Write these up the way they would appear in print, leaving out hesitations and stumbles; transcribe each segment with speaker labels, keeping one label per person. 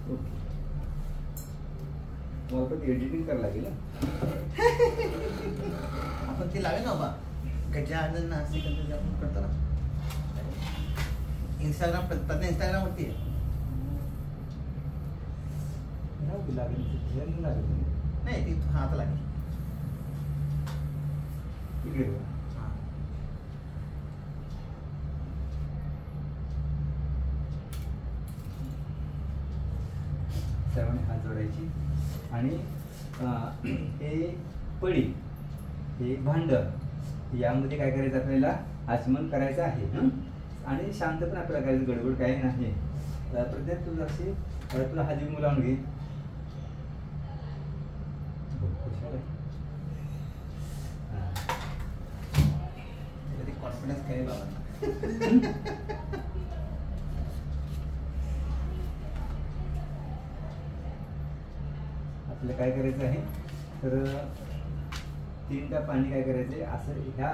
Speaker 1: Okay, मला पण editing करायला लागेल.
Speaker 2: आपण ते लावे ना बाबा, गजानन नासिकंद आपण करतो ना इंस्टाग्राम, प्रत्येक इंस्टाग्रामवरती आहे.
Speaker 1: लागेल लागेल
Speaker 2: नाही ती हा आता लागेल
Speaker 1: इकडे.
Speaker 2: हां
Speaker 1: सर्वांनी हात जोडायची आणि हे पडी, हे भांड, यामध्ये काय करायचं आपल्याला आचमन करायचं आहे. आणि शांत पण आपल्याला करायचं, गडबड काही नाही. प्रत्येक तुझं असे तुला हाजी मुलावून घे.
Speaker 2: कॉन्फिडन्स काय बाबा.
Speaker 1: आपल्याला काय करायचं आहे तर 3 कप पाणी काय करायचं असं, ह्या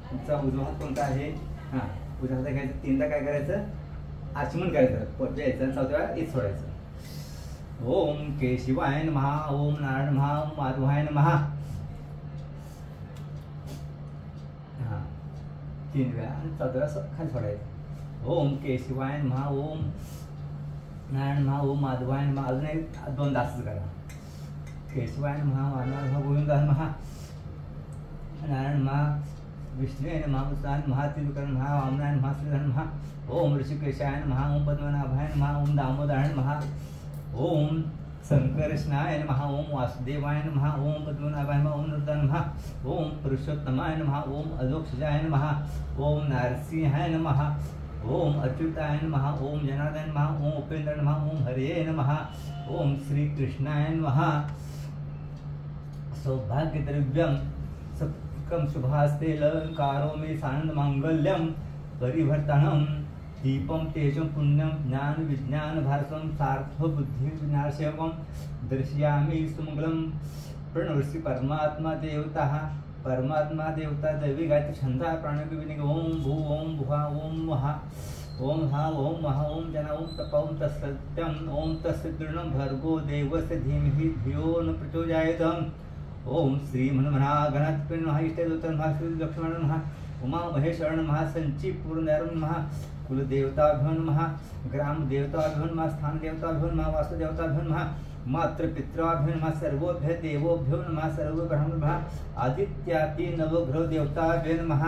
Speaker 1: तुमचा उजवा हात कोणता आहे, हां उजवा हात घ्यायचं, 3दा काय करायचं आचमन करायचं, पोट द्यायचं आणि 4थ्या वेळा इथ सोडायचं. ओम केशिवाय नमः, ओम नारायण नमः, ओम माधवाय नमः. हां 3 वेळा आणि 4थ्या वेळा खाली सोडायचं. ओम केशिवाय नमः, ओम नारायण नमः, ओम माधवाय नमः. अजून एक 2 तासच करा. केशवाय नमः, माधवाय नमः, गोविंदाय नमः, नारायण नमः, विष्णुवे नमः, कृष्णाय नमः, त्रिविक्रमाय नमः, वामनाय नमः, श्रीधराय नमः. ओम ऋषिकेशाय नमः, ओम पद्मनाभाय नमः, ओम दामोदराय नमः, ओम संकर्षणाय नमः, ओम वासुदेवाय नमः, ओम पद्मनाभाय नमः, ओम नृताय नमः, ओम पुरुषोत्तमाय नमः, ओम अधोक्षजाय नमः, ओम नारसिंहाय नमः, ओम अच्युताय नमः, ओम जनार्दनाय नमः, ओम उपेंद्राय नमः, ओम हरये नमः, ओम श्री कृष्णाय नमः. सौभाग्यद्रव्यं सत्कं शुभास्ते अलंकारो मे सानंद मांगल्यं परिवर्तनं दीपं तेजं पुण्यं ज्ञान विज्ञान भारतं सार्थ बुद्धि विनाशकं दर्शयामि सुमंगलं. प्रणवसि परमात्मा देवता दैवी गायत्री छंदा प्राणविनिग. ओम भू ओम भुवा ओम महा ओम हा ओम महा ओम जना ओम तप ओम तत्सत्यम ओम तत्सदृढं भर्गो देवस्य धीमहि धियो न प्रचोदयात्. ओम श्री मनमना गणपति नमः, इष्टदेवता नमः, श्री लक्ष्मण नमः, उमा महेश्वर नमः, संचीपूर्णदैव नमः, कुलदेवताभ्यो नमः, ग्राम देवताभ्यो नमः, स्थान देवताभ्यो नमः, वास्तुदेवताभ्यो नमः, मातृपितृभ्यो नमः, सर्वोभ्य देवोभ्यो नमः, सर्वब्रह्म नमः, आदित्यादि नवग्रह देवताभ्यो नमः.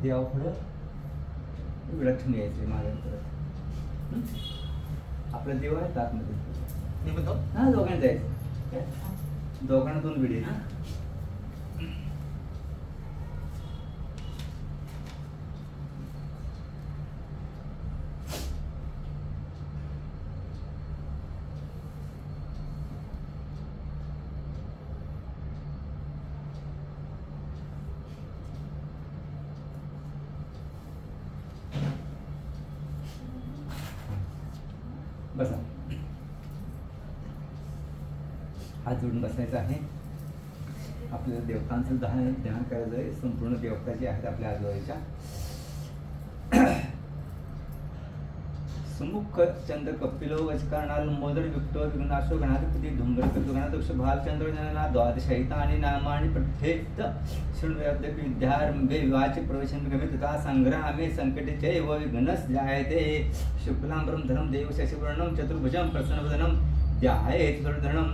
Speaker 1: देवापुढं विलक्षण यायचं माझ्या परत. आपला देव आहे आतमध्ये.
Speaker 2: मी म्हणतो
Speaker 1: हां दोघांना जायचं, दोघांना 2 विडी. बसा, हात जोडून बसायचं आहे. आपल्याला देवतांचं ध्यान करायचं आहे. संपूर्ण देवता जे आहेत आपल्या आजूबाजूच्या. सुमुख चंद्र कपिलो वचकारणाल मोदर विक्टो विघ्नाशो गणाधिपती धूम्रकेतु गणाध्यक्ष भालचंद्र जनना द्वादशहितानि नामानि पठेत् शृण्वयाद्यपि विद्यारंभे विवाचे प्रवेशं गमे तथा संग्रामे संकटे चैव विघ्नस् जायते. शुक्लांबरं धरं देव शशिवर्णं चतुर्भुजं प्रसन्नवदनं ध्यायेत् सर्वधरणं.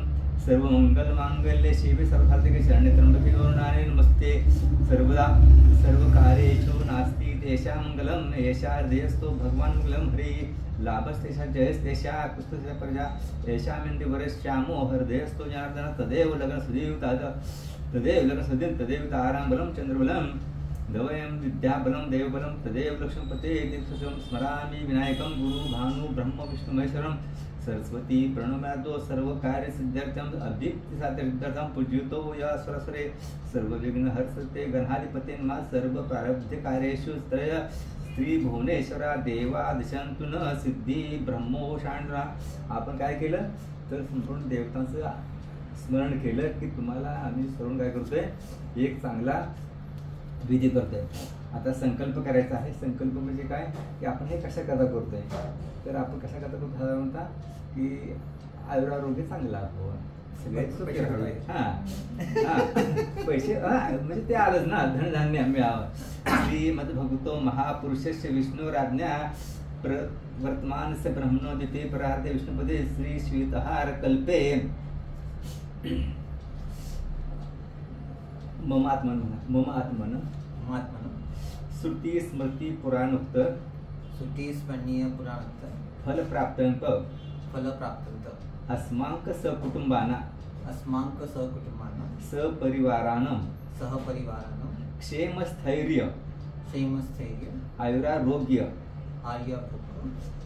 Speaker 1: सर्वमंगलमांगल्ये शिवे सर्वसाधिके शरण्ये त्र्यंबके गौरी नमस्ते. सर्वदा सर्वकार्येषु नास्ति तेषां मंगलम्. एषा हृदयस्थो भगवान् मंगलं हरि. लाभस्तेषा जयस्तेषा कुस्तुषा प्रजा येषामिन्द्र वरश्यामो हृदयस्थो जनार्दन. तदेव लग्न सुदीवताद तदेव लग्न सुदीव तदेव तारां बलं चंद्रबलं. दवयं विद्याबलं देवबलं तदेव लक्ष्मीपते. दीक्षं स्मरामि विनायकं गुरु भानु ब्रह्म विष्णु महेश्वरं. सरस्वती प्रणमादो सर्व कार्य सिद्ध्यर्थम अभीप्ति साध्यर्थम पूज्यतो या सरस्वरे सर्व विघ्न हरसते गणाधिपते नमः. सर्व प्रारब्ध कार्येषु त्रय स्त्री भुवनेश्वरा देवा दिशंतु न सिद्धी ब्रह्मोषांडरा. आपण काय केलं तर संपूर्ण देवतांचं स्मरण केलं की तुम्हाला आम्ही सर्व काय करतोय एक चांगला विधी करतोय. आता संकल्प करायचा आहे. संकल्प म्हणजे काय की आपण हे कशा करता करतोय तर आपण कशा करता करतो साधारणतः की आयुरारोग्य चांगला आपण सगळे सुखी राहावे. पैसे म्हणजे ते आलंच ना धनधान्य मिळावं. श्रीमद भगवतो महापुरुषस्य विष्णुराज्ञा वर्तमानस्य ब्रह्मणोदिते परार्थे विष्णुपदे श्री श्वेतहार कल्पे मम आत्मन म्हणा. मम आत्मन श्रुती स्मृती पुराणोक्त
Speaker 2: स्मरणीय पुराणोक्त
Speaker 1: फल प्राप्तंत अस्मांक सकुटुंबाना सपरिवारानं क्षेमस्थैर्य आयुरारोग्य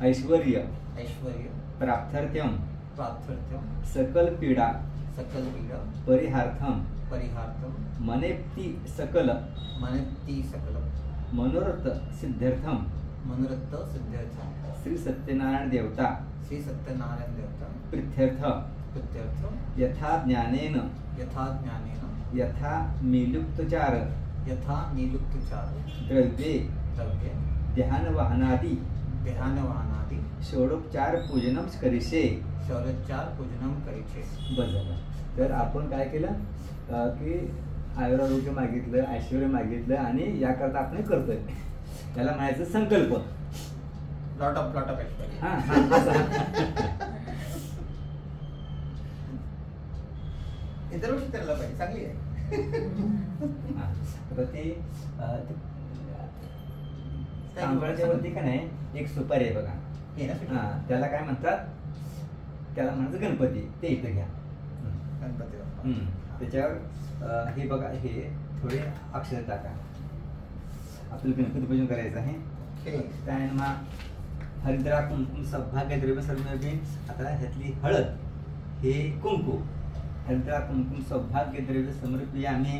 Speaker 1: ऐश्वर्य प्राप्त्यर्थम सकल पीडा परिहार्थम मनेप्ति सकल मनोरथ सिद्ध्यर्थम श्री सत्यनारायण देवता प्रीत्यर्थ यथा ज्ञानेन यथा नीलुक्तचार द्रव्ये ध्यानवाहनादि षोडोपचार पूजनम करिष्ये. बस झालं. तर आपण काय केलं की आयुरारोग्य मागितलं ऐश्वर्य मागितलं आणि याकरता आपण करतोय त्याला म्हणायचं संकल्प.
Speaker 2: लॉट ऑफ ऐश्वर्य. दरवर्षी करायला पाहिजे चांगली आहे.
Speaker 1: आता ते तांदळाच्या वरती का नाही एक सुपारी आहे बघा. त्याला काय म्हणतात त्याला म्हणायचं गणपती. ते इथं घ्या
Speaker 2: गणपती.
Speaker 1: त्याच्यावर हे बघा हे थोडे अक्षर टाका. आपल्याला गणपती पूजन करायचं आहे. काय ना हरिद्रा कुंकुम सौभाग्य द्रव्य सर्व. आता ह्यातली हळद हे कुंकू हरिद्रा कुंकुम सौभाग्य द्रव्य समर्पयामि.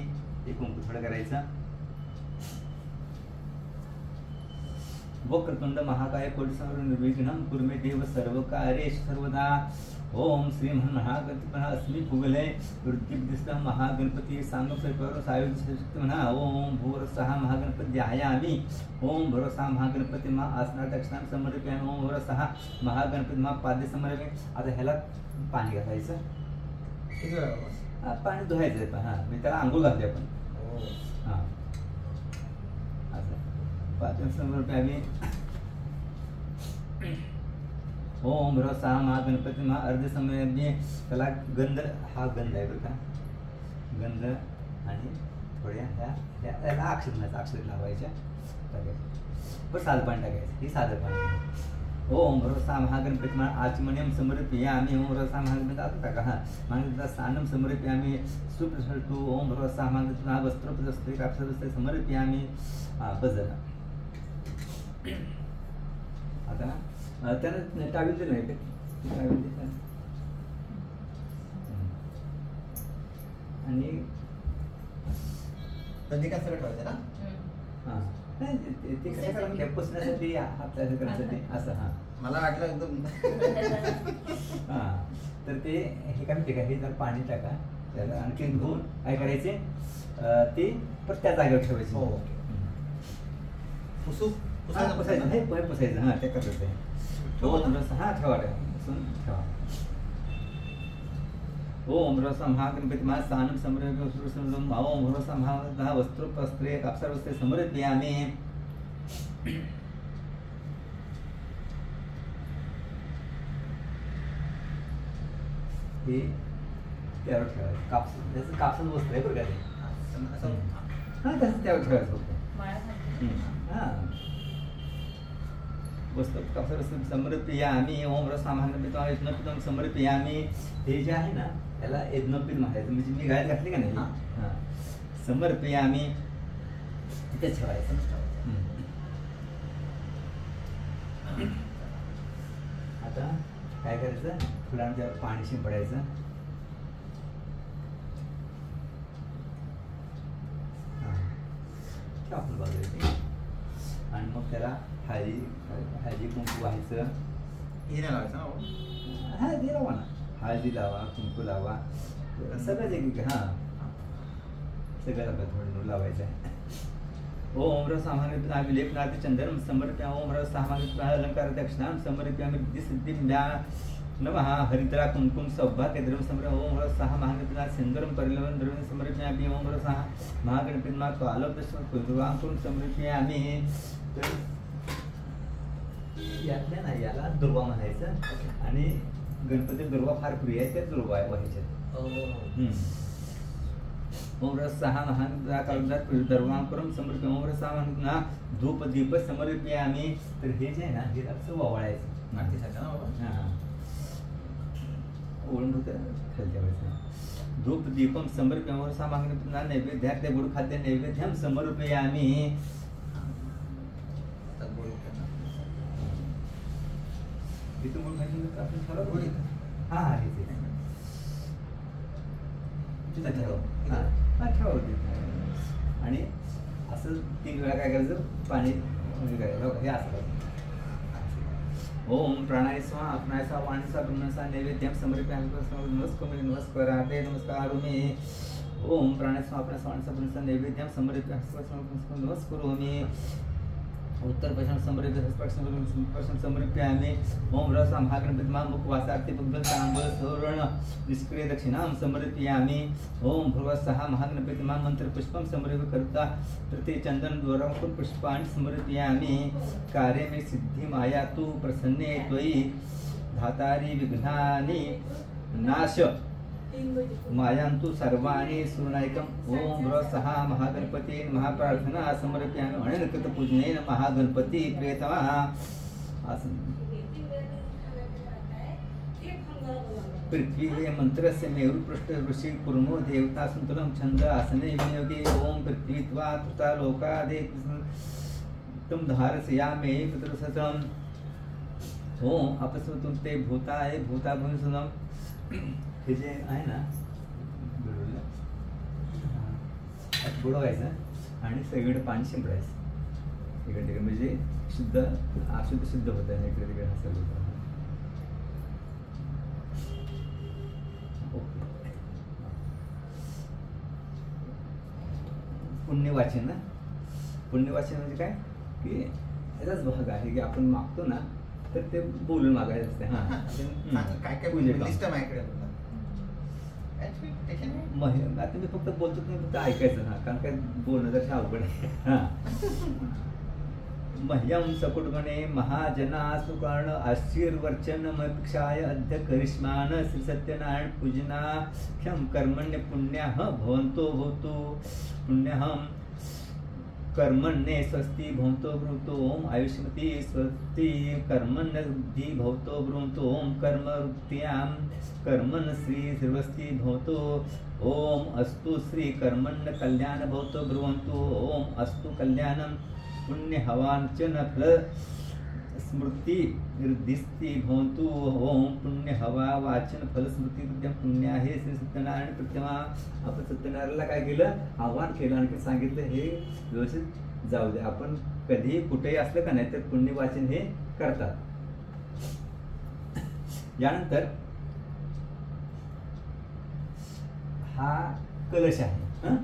Speaker 1: हे कुंकू थोडं करायचं. वक्रतुंड महाकाय कोटि निर्विघ्नं कुरु मे देव सर्व कार्येषु सर्वदा. ओम श्री महागणपती अस्मि भूगले वृत्तिदिष्ट महागणपती सांगपरो सायुक्त म्हणा. ओम भूरसः महागणपती ध्यायामि. ओम भरोसा महागणपती मा आसना दक्षिणा समर्पयामि. ओम भरोसा महागणपती मा पाद्य समर्पयामि. आता ह्याला पाणी घालायचं. पाणी धुवायचं. मी त्याला आंघोळ घालते आपण. पाद्य समर्पयामि. ओम भरोसा महागणपती महा अर्ध समय. त्याला गंध हा गंध आहे बरं का. गंध आणि थोड्या ह्या अक्षर लावायच्या. बरं साधं पाणी टाकायचं. हे साधं पाणी. ओम भरोसा महागणपती महा आचमन्यम समर्पयामि. ओम भरोसा महागणपती आता टाका. महागणपतीला स्नानम समर्पयामि. सुप्रसटू. ओम भरोसा महागणपती महा वस्त्रोपदस्ते कापसदस्ते समर्पयामि. बस झालं. आता त्यानं टावेल दिलं नाही का टावेल दिलं आणि
Speaker 2: प्रत्येकात सगळं ठेवायचं ना.
Speaker 1: हां ते कसं करा पुसण्यासाठी हात करण्यासाठी असं.
Speaker 2: मला वाटलं एकदम.
Speaker 1: तर ते हे काय म्हणते का हे जर पाणी टाका त्याला आणखी धुवून काय करायचे ते परत त्या जागेवर ठेवायचे. पुसायचं हे पुसायचं. ते कसं आहे ठेवा ठेवा. ओम भरोसा महागणपती महा स्थानम समर्पयामि. ओम भरोसा महा वस्त्रोपस्त्रे कापसावस्त्रे समर्पयामि. हे त्यावर ठेवायचं. कापसाचं वस्त्र आहे बरं का ते. त्याचं त्यावर ठेवायचं होतं. वस्तू कापसावस्त्रे समर्पयामि. ओम भरोसा महागणपती यज्ञोपवीतं समर्पयामि. हे जे आहे ना त्याला यज्ञोपवीत म्हणायचं. म्हणजे मी गायत घातली का नाही समर्पयामि तिथेच ठेवायचं. आता काय करायचं फुलांच्या पाणी शिंपडायचं. आपण बघायचं आणि मग त्याला हळदी कुंकू व्हायचं.
Speaker 2: हे नाही लावायचं ना बाबा?
Speaker 1: हळदी लावा ना, हळदी लावा, कुंकू लावा, सगळंच एक हां सगळं आपलं थोडं लावायचं आहे. ओम रस सामान्य अभिलेखनाथ चंद्रम समर्प्या ओम रस सामान्य अलंकार दक्षिणाम समर्प्यामि सिद्धिं नमः हरिद्रा कुंकुम सौभाग्यद्रव्यं समर्प्य ओम रस सहा महागणपतीनाथ सिंदूरं परिलवनं द्रव्यं समर्पयामि ओम रस सहा महागणपतीनाथ कालदर्शन कुर्वांकुं समर्पयामि. तर यातल्या ना याला दुर्वा म्हणायचं आणि गणपती दुर्वा फार प्रिय आहे, त्या दुर्वा व्हायच्या. ओम रस सहा महाकालदात दर्वांकुरं समर्पय ओम रस सहा महागणा धूप दीप समर्पयामि. तर हे जे आहे ना हे असं वावळायचं
Speaker 2: मातीसाठी ना बाबा?
Speaker 1: हां ओळून होतं खालच्या वेळेस. धूप दीपम समर्पयामि ओम रस सहा महागणपतीनाथ नैवेद्यार्थ गुड खाद्य नैवेद्यं समर्पयामि. इथं गुड खायचं आपण ठरवलं. हां हां हे ठरवते. आणि असं 3 वेळा काय करायचं, पाणी हे असं. ओम प्राणाय स्वाहा अपनाय स्वाहा वाणी स्वाहा ब्रह्मण स्वाहा नैवेद्यं समर्पयामि नमस्काराते नमस्कारोमि. ओम प्राणाय स्वाहा अपनाय स्वाहा वाणी स्वाहा ब्रह्मण स्वाहा नैवेद्यं समर्पयामि नमस्कारोमि. उत्तर पश्चिम समर्पयामि. ओम रस महागणपति मुखवासार्थे बुद्धं तांबूल सुवर्ण निष्क्रिय दक्षिणां समर्पयामि. ओम भुवस्सः महागणपति मंत्र पुष्पं समर्पय करता प्रति चंदन द्वारा पुष्पाणि समर्पयामि. कार्ये में सिद्धि आयातु प्रसन्ने त्वयि धातारि विघ्नानि नाश मायांतु सर्वाणि सुरनायकम्. ओम सहा महागणपती महाप्रार्थना समर्पयामि. अनंकृत पूजनेन महागणपती प्रियतमः. पृथ्वी मंत्रस्य मेरुपृष्ठ ऋषि कुर्मो देवता संतुलं छंद आसने विनियोगे. ओम पृथ्वीत्वा तुता लोकादे तुम धारसयामे पितृसतम्. ओम अपस्वतुं ते भूताय भूता भूमिसुनम्. हे जे आहे ना बुडवायचं आणि सगळीकडे पाणी शिंपडायचं इकडे तिकडे, म्हणजे शुद्ध अशुद्ध होत आहे इकडे तिकडे सगळं. ओके. पुण्यवाचन ना, पुण्यवाचन म्हणजे काय की याचाच भाग आहे की आपण मागतो ना तर ते बोलून मागायचं असते. हां
Speaker 2: काय काय लिस्ट माझ्याकडे
Speaker 1: आता मी फक्त बोलतो तुम्ही फक्त ऐकायचं ना, कारण काय बोलणं जर अवघड आहे. हां मह्यम सकुटगणे महाजना सुकर्ण आशीर्वचन मक्षाय अद्य करिष्मान श्री सत्यनारायण पूजनाख्यम कर्मण्य पुण्यः भवन्तो भवतु पुण्यहम कर्मण्ये स्वस्ति भवन्तो ब्रूतो. ओम आयुष्मती स्वस्ति कर्मण्य बुद्धि भवतो ब्रूतो. ओम कर्मवृत्त्यां कर्मण श्री सर्वस्ति भवतो. ओम अस्तु श्री कर्मण्य कल्याण भवतो ब्रुवन्तु. ओम अस्तु कल्याणं पुण्य हवांचन फल स्मृति निर्दिष्टि भवन्तु. ओम पुण्य हवा वाचन फल स्मृति विद्यम पुण्य आहे श्री सत्यनारायण प्रतिमा. आपण सत्यनारायणला काय केलं, आव्हान केलं आणि सांगितलं हे व्यवस्थित जाऊ दे. आपण कधीही कुठेही असलं का नाही तर पुण्य वाचन हे करतात. यानंतर हा कलश आहे.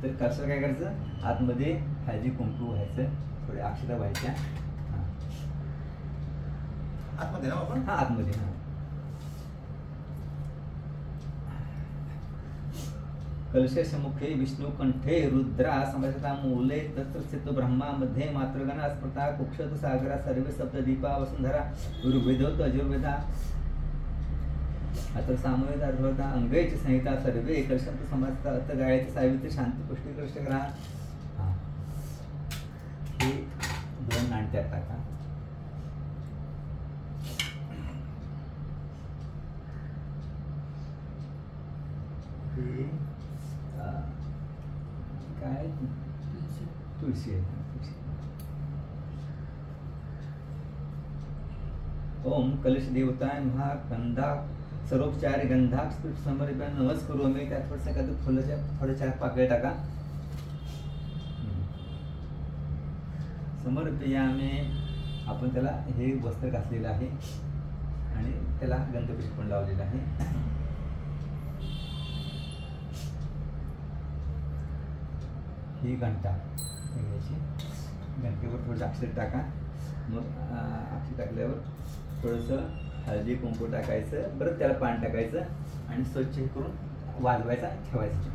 Speaker 1: तर कसं काय करायचं, आतमध्ये हळदी कुंकू व्हायचं, थोडे अक्षता व्हायच्या
Speaker 2: आतमध्ये ना आपण.
Speaker 1: हा आतमध्ये. हा कलशमुखे विष्णू कंठे रुद्रा समजता मूले तत्र स्थितो ब्रह्मा मध्ये मातृगणा स्मृता कुक्षत सागरा सर्वे सप्तदीपा वसुंधरा ऋग्वेदोत अजुर्वेदा अत्र सामवेद अर्थवता अंगैच संहिता सर्वे कलशंत समजता अत गायत्री सावित्री शांती पुष्टी कृष्णग्रहा. हा हे 2 नाणत्यात टाका. काय तुळशी आहे. ओम कलश देवताय महागंधा सर्वोपचार गंधा समर्पण नमस्कारो. मी त्यात थोडंसं का फुलाच्या थोड्या 4 पाकळ्या टाका. समर्पयामी. आपण त्याला हे वस्त्र घातलेलं आहे आणि त्याला गंधपुष्प पण लावलेलं आहे. ही घंटा घ्यायची, घंटेवर थोडं अक्षर टाका. मग अक्षर टाकल्यावर थोडंसं हळदी कुंकू टाकायचं, परत त्याला पाणी टाकायचं आणि स्वच्छ करून वाजवायचा ठेवायचं.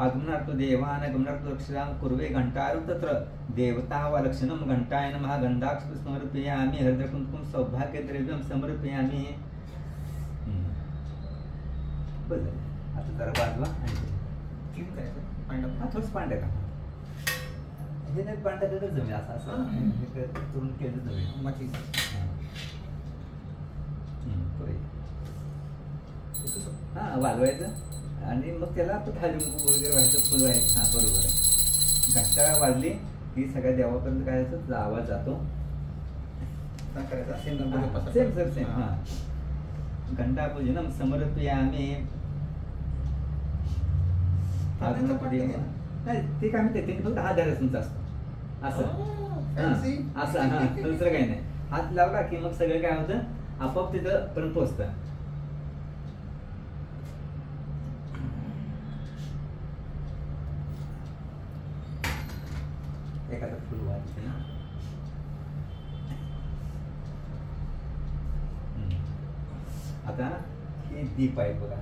Speaker 1: आगमनार्थ देवान गमनार्थ अक्षरां कुर्वे घंटार तत्र देवता वा लक्षणम घंटाय नमः गंधाक्षर समर्पयामि हृदयकुंकुम सौभाग्य द्रव्यम समर्पयामि. बस आता जरा वाजवा आणि
Speaker 2: किती करायचं पांडव
Speaker 1: थोडंसं पाणी टाका. हे नाही पाणी टाकलं तर जमेल, असं असं हे करून केलं तर जमेल.
Speaker 2: माती
Speaker 1: हां वाजवायचं आणि मग त्याला आपण हळदी कुंकू वगैरे व्हायचं, फुल व्हायचं. हां बरोबर आहे. घंटा वाजली की सगळ्या देवापर्यंत काय यायचं आवाज जातो.
Speaker 2: करायचा
Speaker 1: सेम सर सेम. हां घंटा पूजनम समर्पयामि. नाही ते काय म्हणते ते फक्त हात धरायचा असतो असं. असं हां दुसरं काही नाही. हात लावला की मग सगळं काय होतं आपोआप तिथं पर्यंत पोचतं. एखादा फुल वाजते ना. आता हे दीप आहे बघा.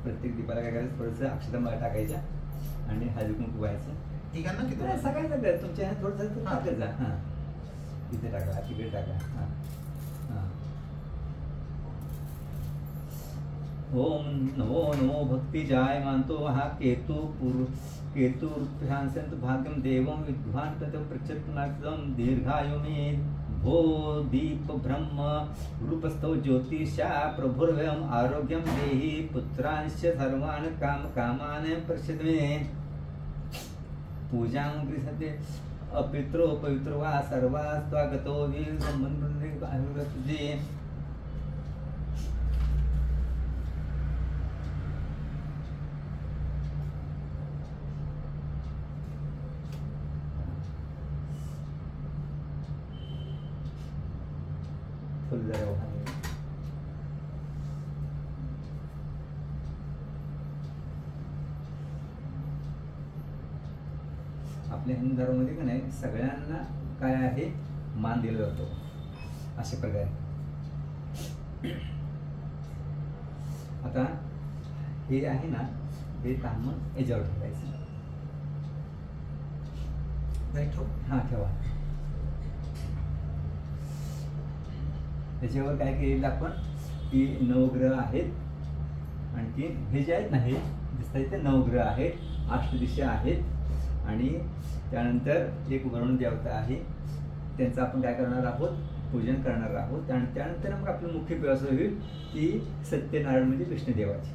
Speaker 1: प्रत्येक दीपाला काय करायचं थोडंसं अक्षता मला टाकायच्या आणि हळदी कुंकू व्हायचं.
Speaker 2: ठिकाण ना किती
Speaker 1: सगळ्यांना तुमच्या थोडंसं टाकत जा. हां इथे टाका, तिकडे टाका. हां हां. ओम नमो नमो भक्ति जाय मानतो हा केतुर्भ्यांसंत भाग्यम देवम विद्वान तत् प्रचतनाक्तम दीर्घायु मे भो दीप ब्रह्म रूपस्थौ ज्योतिषा प्रभुर्व्यम आरोग्यम देहि पुत्रांश सर्वान् काम कामान प्रसिद्ध मे. पूजां गृहते अपित्रो पवित्रो वा सर्वा स्वागतो वीर संबंधे. फुल जरा वाहन. आपल्या हिंदू धर्मामध्ये का नाही सगळ्यांना काय आहे मान दिला जातो अशा प्रकारे. आता हे आहे ना हे काम याच्यावर ठेवायचं. हां ठेवा. त्याच्यावर काय केलेलं आपण की नवग्रह आहेत. आणखी हे जे आहेत ना हे दिसतात ते नवग्रह आहेत, अष्टदिशा आहेत आणि त्यानंतर एक वरुण देवता आहे. त्यांचं आपण काय करणार आहोत पूजन करणार आहोत. आणि त्यानंतर मग आपलं मुख्य व्यवसाय होईल ती सत्यनारायण म्हणजे विष्णुदेवाची.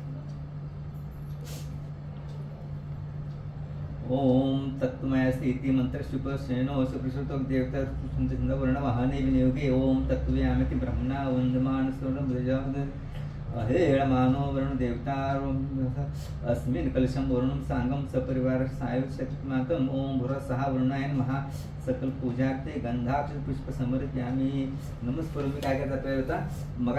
Speaker 1: ओम तत्वमयस्य इति मंत्र शुभशयनो सुप्रसुतो देवता वर्ण वाहने विनियोगे. ओम तत्वयामिति ब्रह्मणा वंदमान स्वर्ण ब्रजावद हेळमानो वरुण देवता अस्मिन् कलशम वरुणं सांगम सपरिवार सायुध शक्तिमातम. ओम भुरसहा वरुणाय नमः. सकल पूजार्थे गंधाक्षर पुष्प समर्पयामि. नमस्कार. मी काय करता होता मग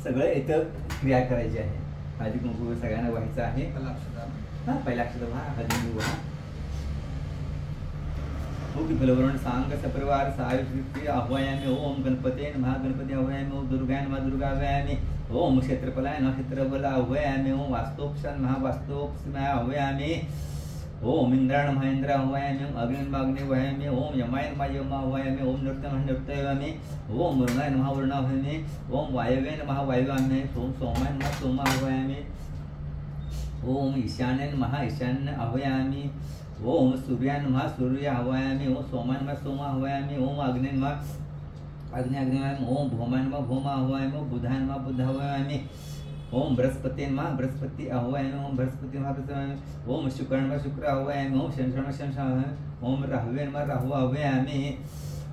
Speaker 1: सगळं इथं क्रिया करायची आहे. हळदी कुंकू सगळ्यांना व्हायचं आहे. हां पहिला अक्षर व्हा हळदी कुंकू व्हा. फलवरण सांग सपरिवार सायुध आह्वयामि. ओम गणपते नमः गणपती आह्वयामि. ओम दुर्गाय नमः दुर्गा आह्वयामि. ओम क्षेत्रफलाय नमः क्षेत्रफल आह्वयामि. ओम वास्तोपशाय नमः वास्तोपशाय आह्वयामि. ओम इंद्राय नमः इंद्र आह्वयामि. ओम अग्नि नमः अग्नि आह्वयामि. ओम यमाय नमः यम आह्वयामि. ओम नृत्य नमः नृत्यामि. ओम वरुणाय नमः वरुण आह्वयामि. ओम वायवे नमः वायु आह्वयामि. ओम सोमाय नमः सोम आह्वयामि. ओम ईशान्य नमः ईशान्य आह्वयामि. ओम सूर्याय नमः सूर्य आह्वयामि. ओम सोमाय नमः सोम आह्वयामि. ओम अग्नि नमः अग्नि आह्वयामि. ओम भौमाय नमः भौम आह्वयामि. ओम बुधाय नमः बुध आह्वयामि. ओम बृहस्पति नमः बृहस्पति आह्वयामि. ओम बृहस्पति नमः बृहस्पति. ओम शुक्र नमः शुक्र आह्वयामि. ओम शनि नमः शनि आह्वयामि. ओम राहुवे नमः राहु आह्वयामि.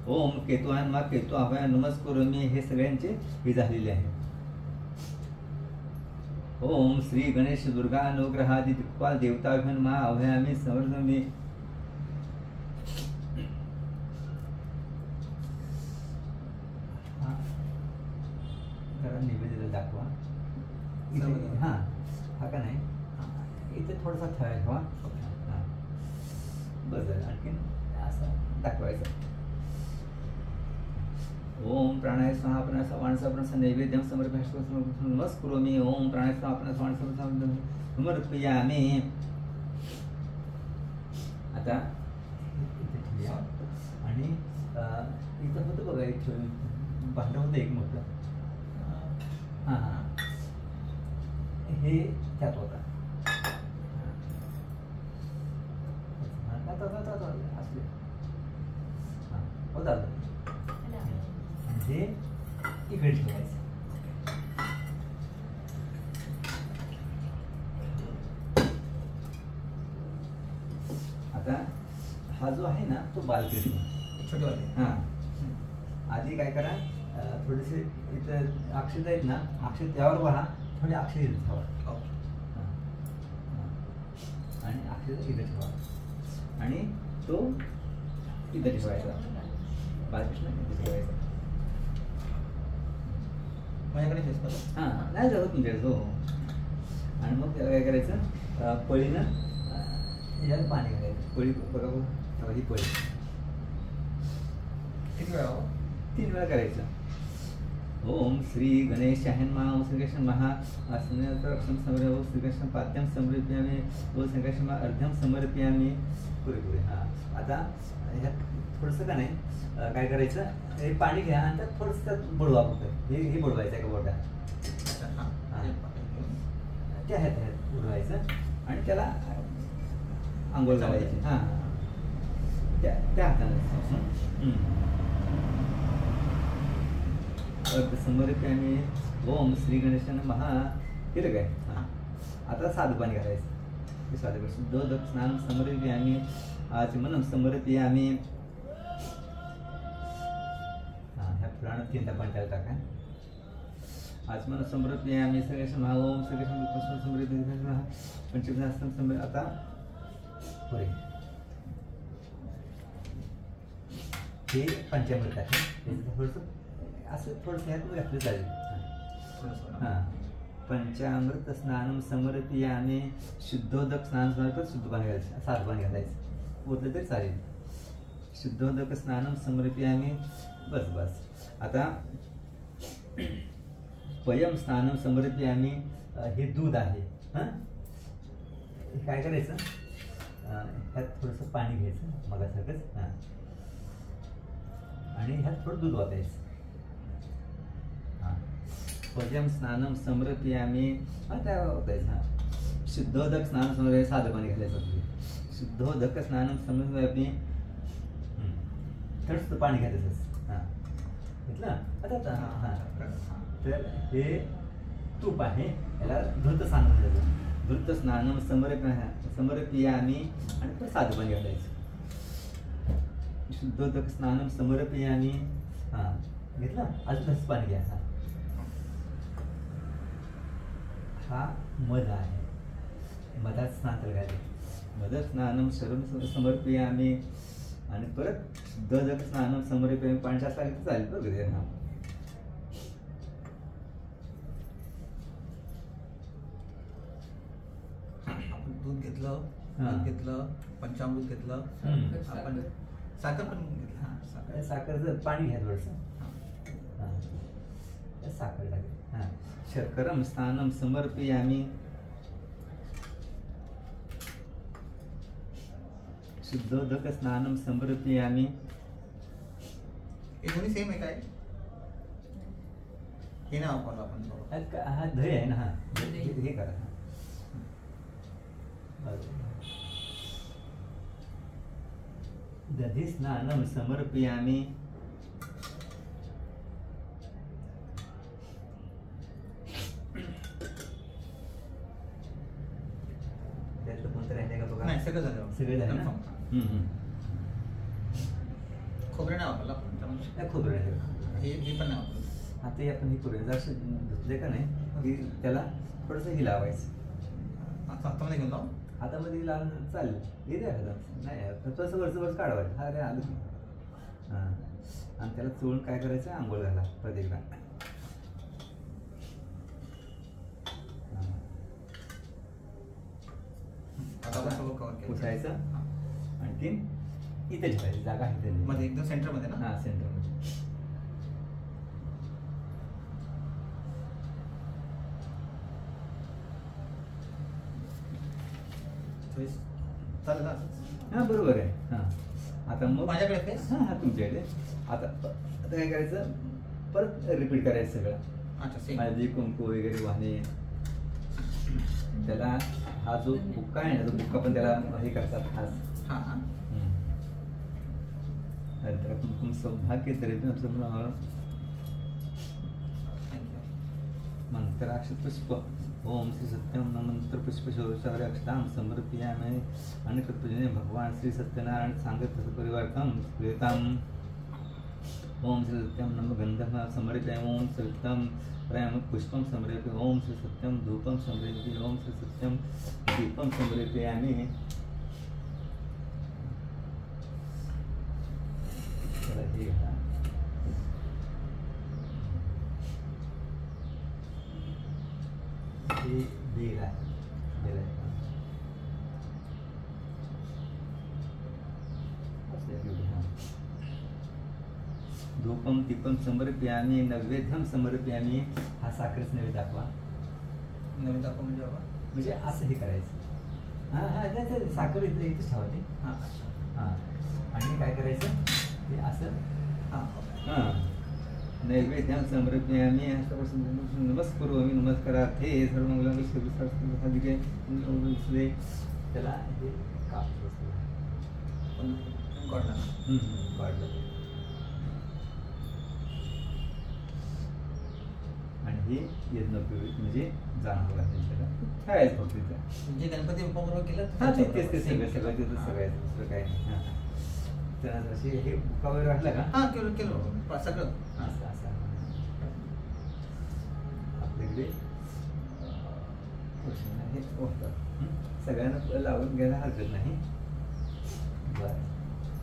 Speaker 1: ओम केतुवाय नमः केतु आह्वयामि. नमस्करोमि. हे सगळ्यांचे हे झालेले आहे. ओम श्री गणेश दुर्गा अनुग्रहादि दिक्पाल देवताभ्यो नमः आह्वयामि. समर्पयामि. दाखवा.
Speaker 2: सर्व
Speaker 1: हां हा का नाही इथे थोडासा ठेवायचा हां हां बस झालं. आणखीन असं दाखवायचं. ओम प्राणाय स्वाहा प्राणाय वाणसाप्रणस नैवेद्यम समर्पयामि नमस्कुरोमि. ओम प्राणाय स्वाहा प्राणाय वाणसाप्रणस समर्पयामि. आता इथे ठेवूया. आणि इथं होतं बघा इथं भांडं होतं एक मोठं. हां हां हे त्यात होता. असले हां होता हे इकडे ठेवायचं. आता हा जो आहे ना तो बालकडी
Speaker 2: छोटेवाले.
Speaker 1: हां आधी काय करा थोडेसे इथं अक्षत आहेत ना अक्षत त्यावर पहा थोडे अक्षर इथं ठेवा. आणि अक्षर इथं ठेवा आणि तो इथं ठेवायचा. बालकृष्ण इथं ठेवायचा.
Speaker 2: माझ्याकडे फेस करा.
Speaker 1: हां नाही जाऊ तुमच्याकडे हो. आणि मग त्याला काय करायचं पळीनं याला पाणी घालायचं. पळी बघा बघा ही पळी
Speaker 2: किती वेळा हो?
Speaker 1: 3 वेळा करायचं. ओम श्री गणेशाय नमः. ओम श्रीकृष्ण महा रक्षण समरे. ओम श्रीकृष्ण पाद्यम समर्पयामि. ओम श्रीकृष्ण अर्ध्यम समर्पयामि. पुरे पुरे हां. आता ह्यात थोडंसं का नाही काय करायचं हे पाणी घ्या आणि त्यात थोडंसं त्यात बुडवा फक्त. हे बुडवायचं आहे का बोटा त्या ह्यात बुडवायचं आणि त्याला आंघोळ घालायची. हां त्या हाताने समर्पयामि. ओम श्री गणेशाय नमः. केलं काय हां. आता साधं पाणी घालायचं. हे साधं शुद्ध स्नान समर्पयामि. आचमनं समर्पयामि. हां ह्या फुलानं 3दा पाणी त्याला टाका. आचमनं समर्पयामि. श्रीकृष्ण महा. ओम श्रीकृष्ण समर्पयामि. पंचमहास्तं समर्पयामि. आता पुरे हे पंचामृत आहे. थोडंसं असं थोडंसं ह्यात घातलं चालेल. हां पंचामृत स्नानं समर्पयामि. शुद्धोदक स्नान समर्पयामि. शुद्ध पाणी घालायचं. साधं पाणी घालायचं उरलं तरी चालेल. शुद्धोदक स्नानं समर्पयामि. बस बस. आता पयम स्नानं समर्पयामि. हे दूध आहे. हां काय करायचं ह्यात थोडंसं पाणी घ्यायचं मगासारखंच. हां आणि ह्यात थोडं दूध वाटायचं. हां पयम स्नानं समर्पयामि. हां त्या वाटायचं. हां शुद्धोदक स्नानं समर्पयामि. साधं पाणी घालायचं. शुद्धोदक स्नानं समर्पयामि. थोडंसं पाणी घ्यायचं. हां घेतलं. आता हां तर हे तूप आहे याला धृत स्नान म्हणायचं. धृत स्नानं समर्पयामि आणि पण साधं पाणी घालायचं. शुद्धोदक स्नानं समर्पयामि. हां घेतलं. अजून तसंच पाणी घ्या. हा मध आहे. मधात स्नान करायचं. मध स्नानं समर्पयामि आणि परत शुद्धोदक स्नानं समर्पयामि. पाणी जास्त लागलं तर चालेल बरं. हां
Speaker 2: दूध घेतलं,
Speaker 1: हां.
Speaker 2: घेतलं, पंचामृत घेतलं, आपण साखर पण घेतलं. हां
Speaker 1: साखर पाणी घ्या थोडंसं. हां साखर टाकेल. हां शर्करं स्नानं समर्पयामि. शुद्धोदक स्नानं समर्पयामि.
Speaker 2: हे दोन्ही सेम आहे काय? हे ना आपण
Speaker 1: हा दही आहे ना. हां हे करा. दधी स्नानं समर्पयामि. त्यातलं कोणतं राहिले का बघा.
Speaker 2: नाही सगळं झालं.
Speaker 1: सगळे झाले ना.
Speaker 2: खोबरे नाही वापरलं आपण त्यामुळे.
Speaker 1: नाही खोबरं राहिले.
Speaker 2: हे पण नाही वापरलं.
Speaker 1: आता हे आपण हे करूया. जर धुतले का नाही की त्याला थोडंसं हे लावायचं.
Speaker 2: आता हातामध्ये घेऊन जाऊ.
Speaker 1: हातामध्ये लावून चालेल. हे द्या नाही थोडंसं वरचं काढवायचं. अरे आलं की हां आणि त्याला चोळून काय करायचं आंघोळ घाला परत एकदा. ठेवायचं. आणखीन इथे ठेवायची जागा इथे
Speaker 2: मध्ये एकदम सेंटर मध्ये ना.
Speaker 1: हा सेंटर मध्ये.
Speaker 2: चालेल ना.
Speaker 1: हा बरोबर आहे. हा आता मग
Speaker 2: माझ्याकडे फेस.
Speaker 1: हा तुमच्याकडे. आता काय करायचं परत रिपीट करायचं सगळं.
Speaker 2: अच्छा सेम.
Speaker 1: हळदी कुंकू वगैरे वाहने. त्याला हा जो बुक्का आहे ना तो बुक्का पण त्याला हे करतात खास.
Speaker 2: हा हा.
Speaker 1: कुंकुम सौभाग्य तरी मंत्राक्ष पुष्प. ओम श्री सत्यम मंत्र पुष्प शौर्य अक्षतां समर्पयामि. अनेक पूजने भगवान श्री सत्यनारायण सांगत परिवर्तन प्रेतम. ओम श्री सत्यम नम गंधम समर्पयामि. ओम श्री सत्यम प्रेम पुष्पम समर्पयामि. ओम श्री सत्यम धूपम समर्पयामि. ओम श्री सत्यम दीपम समर्पयामि. धूपम दीपम समर्पयामि. नैवेद्यम समर्पयामि. हा साखरेच नैवेद्य दाखवा.
Speaker 2: नवीन दाखव म्हणजे
Speaker 1: असं हे करायचं. हा हा साखर इथे इथेच ठेवायची.
Speaker 2: हा
Speaker 1: हा आणि काय करायचं ते असं.
Speaker 2: हा
Speaker 1: हा नैवेद्यम समर्पयामि. नमस्करोमि. नमस्कारार्थे सर्वमंगलांग शिवशास्त्रसाधिके. त्याला हे कापलं काढलं. आणि हे यज्ञोपवीत म्हणजे जाणवं लागेल त्याला. ठेवायचं फक्त तिथं.
Speaker 2: म्हणजे गणपती उपक्रम केलं.
Speaker 1: हा तेच ते सगळं सगळं तिथं सगळं दुसरं काही नाही. हा त्यानंतर असे हे बुक्का वगैरे वाटलं का.
Speaker 2: हा केलं सगळं
Speaker 1: असं असं आपल्याकडे हे होतं. सगळ्यांना लावून घ्यायला हरकत नाही. बरं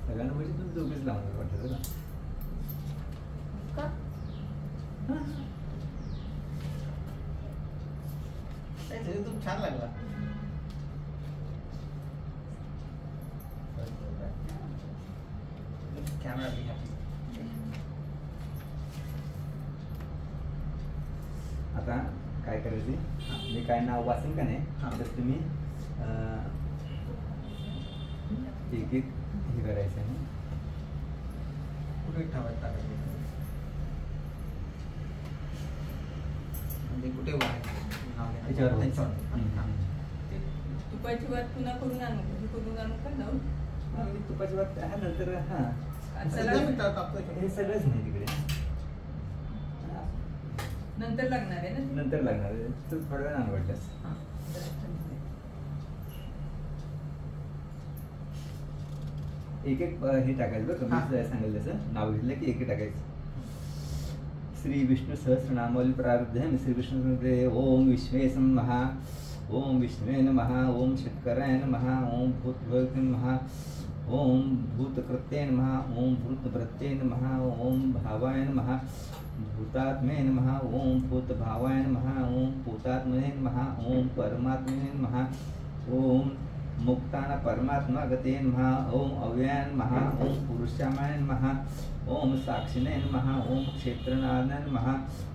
Speaker 1: सगळ्यांना म्हणजे तुम्ही दोघेच लावून वाटतं का.
Speaker 2: तुम छान लागला. कॅमेरा भी हॅपी.
Speaker 1: आता काय करायचे मी काय नाव वाचन का नाही तर तुम्ही एक एक हे करायचं आहे.
Speaker 2: कुठे ठेवायचं कुठे
Speaker 3: तुपाची वाट पुन्हा करून आणू का जाऊन.
Speaker 1: तुपाची वाट आहे नंतर. हा हे सगळंच नाही तिकडे
Speaker 3: नंतर लागणार आहे ना.
Speaker 1: नंतर लागणार आहे तू थोड्या वेळ आणवडल्यास. एक एक हे टाकायचं बरं कमी सांगितलं तसं नाव घेतलं की एक एक टाकायचं. श्री विष्णु सहस्रनामावली प्रारब्धम. श्री विष्णु ओम विश्वेश नमः. ओम विष्णुवे नमः. ओम शंकराय नमः. ओम भूतभवे नमः. ओम भूतकृत्ये नमः. ओम भूतभृत्ये नमः. ओम भावाय नमः. भूतात्मे नमः. ओम भूतभावाय नमः. ओम भूतात्मने नमः. ओम परमात्मने नमः. ओम मुक्तान परमात्मा गते नमः. ओम अव्ययाय नमः. ओम पुरुषामाय नमः. ओम साक्षिणे नमः. ओम क्षेत्रनारायणाय नमः.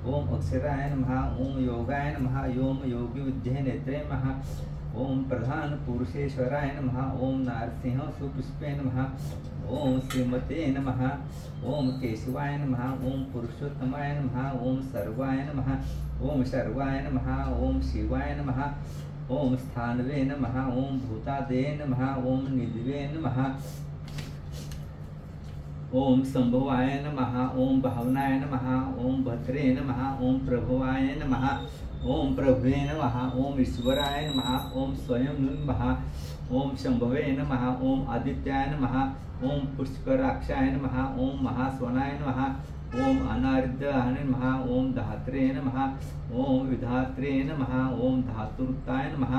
Speaker 1: ओम अक्षराय नमः. ओम योगाय नमः. ओम योगी विद्ये नेत्रे नमः. ओम प्रधान पुरुषेश्वराय नमः. ओम नारसिंह सुपुष्पे नमः. ओम श्रीमते नमः. ओम केशवाय नमः. ओम पुरुषोत्तमाय नमः. ओम सर्वाय नमः. ओम शर्वाय नमः. ओम शिवाय नमः. ओम स्थानवे नमः. ओम भूतादे नमः. ओम निधवे नमः. ओम संभवाय नमः. ओम भावनाय नमः. ओम भद्रे नमः. ओम प्रभवाय नमः. ओम प्रभुवे नमः. ओम ईश्वराय नमः. ओम स्वयं नमः. ओम शंभवे नमः. ओम आदित्याय नमः. ओम पुष्कराक्षाय नमः. ओम महास्वनाय नमः. ओम अनार्द्याय नमः. ओम धात्रे नमः. ओम विधात्रे नमः. ओम धातुर्ताय नमः.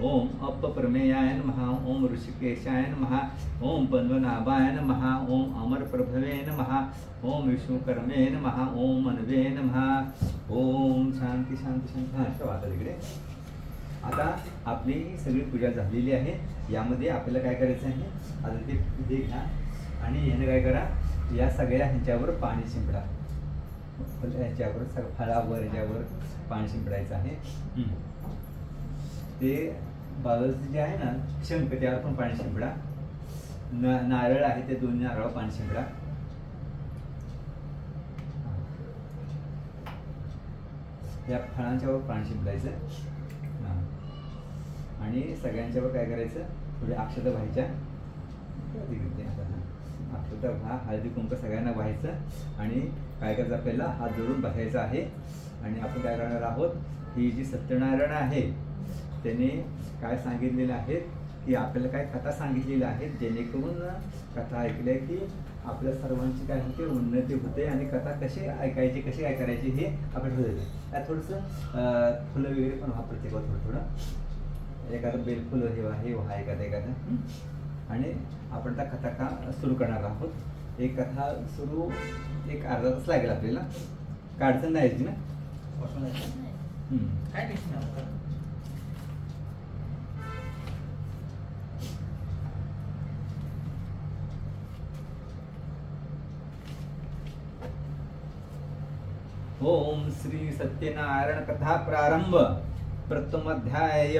Speaker 1: ओम अपप्रमेयाय नमः. ओम ऋषिकेशाय नमः. ओम पद्मनाभाय नमः. ओम अमरप्रभवे नमः. ओम विष्णुकर्मे नमः. ओम मनवे नमः. ओम शांती शांती शांती. हा ठेवा आता तिकडे. आता आपली सगळी पूजा झालेली आहे. यामध्ये आपल्याला काय करायचं आहे, आता ते घ्या आणि याने काय करा, या सगळ्या ह्याच्यावर पाणी शिंपडा. ह्याच्यावर फळावर ह्याच्यावर पाणी शिंपडायचं आहे. ते बाजूचं जे आहे ना शंख, त्यावर पण पाणी शिंपडा. नारळ आहे ते दोन्ही नारळावर पाणी शिंपडा. या फळांच्यावर पाणी शिंपडायचं आणि सगळ्यांच्यावर काय करायचं, थोडे अक्षता व्हायच्या. अक्षता व्हा, हळदी कुंकू सगळ्यांना व्हायचं आणि काय करायचं, आपल्याला हात जोडून बसायचं आहे. आणि आपण काय करणार आहोत, ही जी सत्यनारायण आहे त्याने काय सांगितलेलं आहे की आपल्याला काय कथा सांगितलेल्या आहेत, जेणेकरून कथा ऐकल्या की आपल्या सर्वांची काय होते, उन्नती होते. आणि कथा कशी ऐकायची, कशी काय करायची हे आपण ठरवलं. त्यात थोडंसं फुलं वगैरे पण व्हा, प्रत्येकावर थोडं थोडं, एखादं बेलफुलं हे व्हा एखादं. आणि आपण त्या कथा का सुरू करणार आहोत. एक कथा सुरू एक अर्धा तास लागेल आपल्याला. काय अडचण नाही यायची ना?
Speaker 2: काय नाही.
Speaker 1: ओम श्री सत्यनारायण कथा प्रारंभ. प्रथम अध्याय.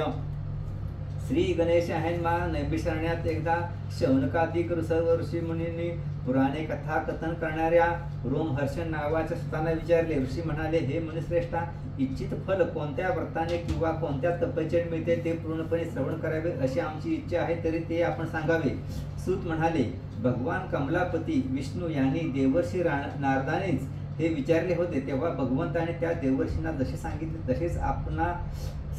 Speaker 1: श्री गणेश हनुमा नैमिषारण्यात एकदा शौनकादिक सर्व ऋषी मुनींनी पुराणे कथा कथन करणाऱ्या रोमहर्षण नावाच्या सुतांना विचारले. ऋषी म्हणाले, हे मुनिश्रेष्ठा, इच्छित फल कोणत्या व्रताने किंवा कोणत्या तपश्चर्येने मिळते ते पूर्णपणे श्रवण करावे अशी आमची इच्छा आहे, तरी ते आपण सांगावे. सूत म्हणाले, भगवान कमलापती विष्णू यांनी देवर्षी नारदानेच हे विचारले होते. तेव्हा भगवंताने त्या देवर्षींना जसे सांगितले तसेच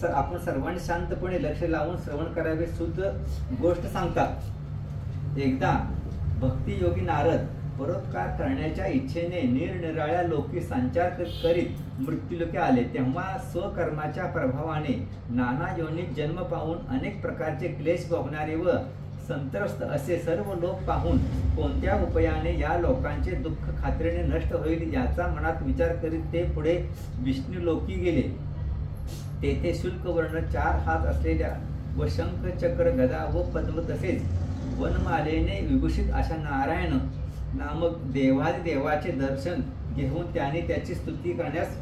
Speaker 1: आपण सर्वांनी शांतपणे लक्ष लावून श्रवण करावे. शुद्ध गोष्ट सांगतात. एकदा भक्तियोगी नारद परोपकार करण्याच्या इच्छेने निरनिराळ्या लोकी संचार करीत मृत्यूलोकी आले. तेव्हा स्वकर्माच्या प्रभावाने नाना योनीत जन्म पाहून अनेक प्रकारचे क्लेश भोगणारे व संत्रस्त असे सर्व लोक पाहून कोणत्या उपायाने या लोकांचे दुःख खात्रीने नष्ट होईल याचा मनात विचार करीत ते पुढे विष्णुलोकी गेले. तेथे शुल्कवर्ण 4 हात असलेल्या व शंख चक्र गदा व पद्म तसेच वनमालेने विभूषित अशा नारायण नामक देवाचे दर्शन घेऊन त्याने त्याची स्तुती करण्यास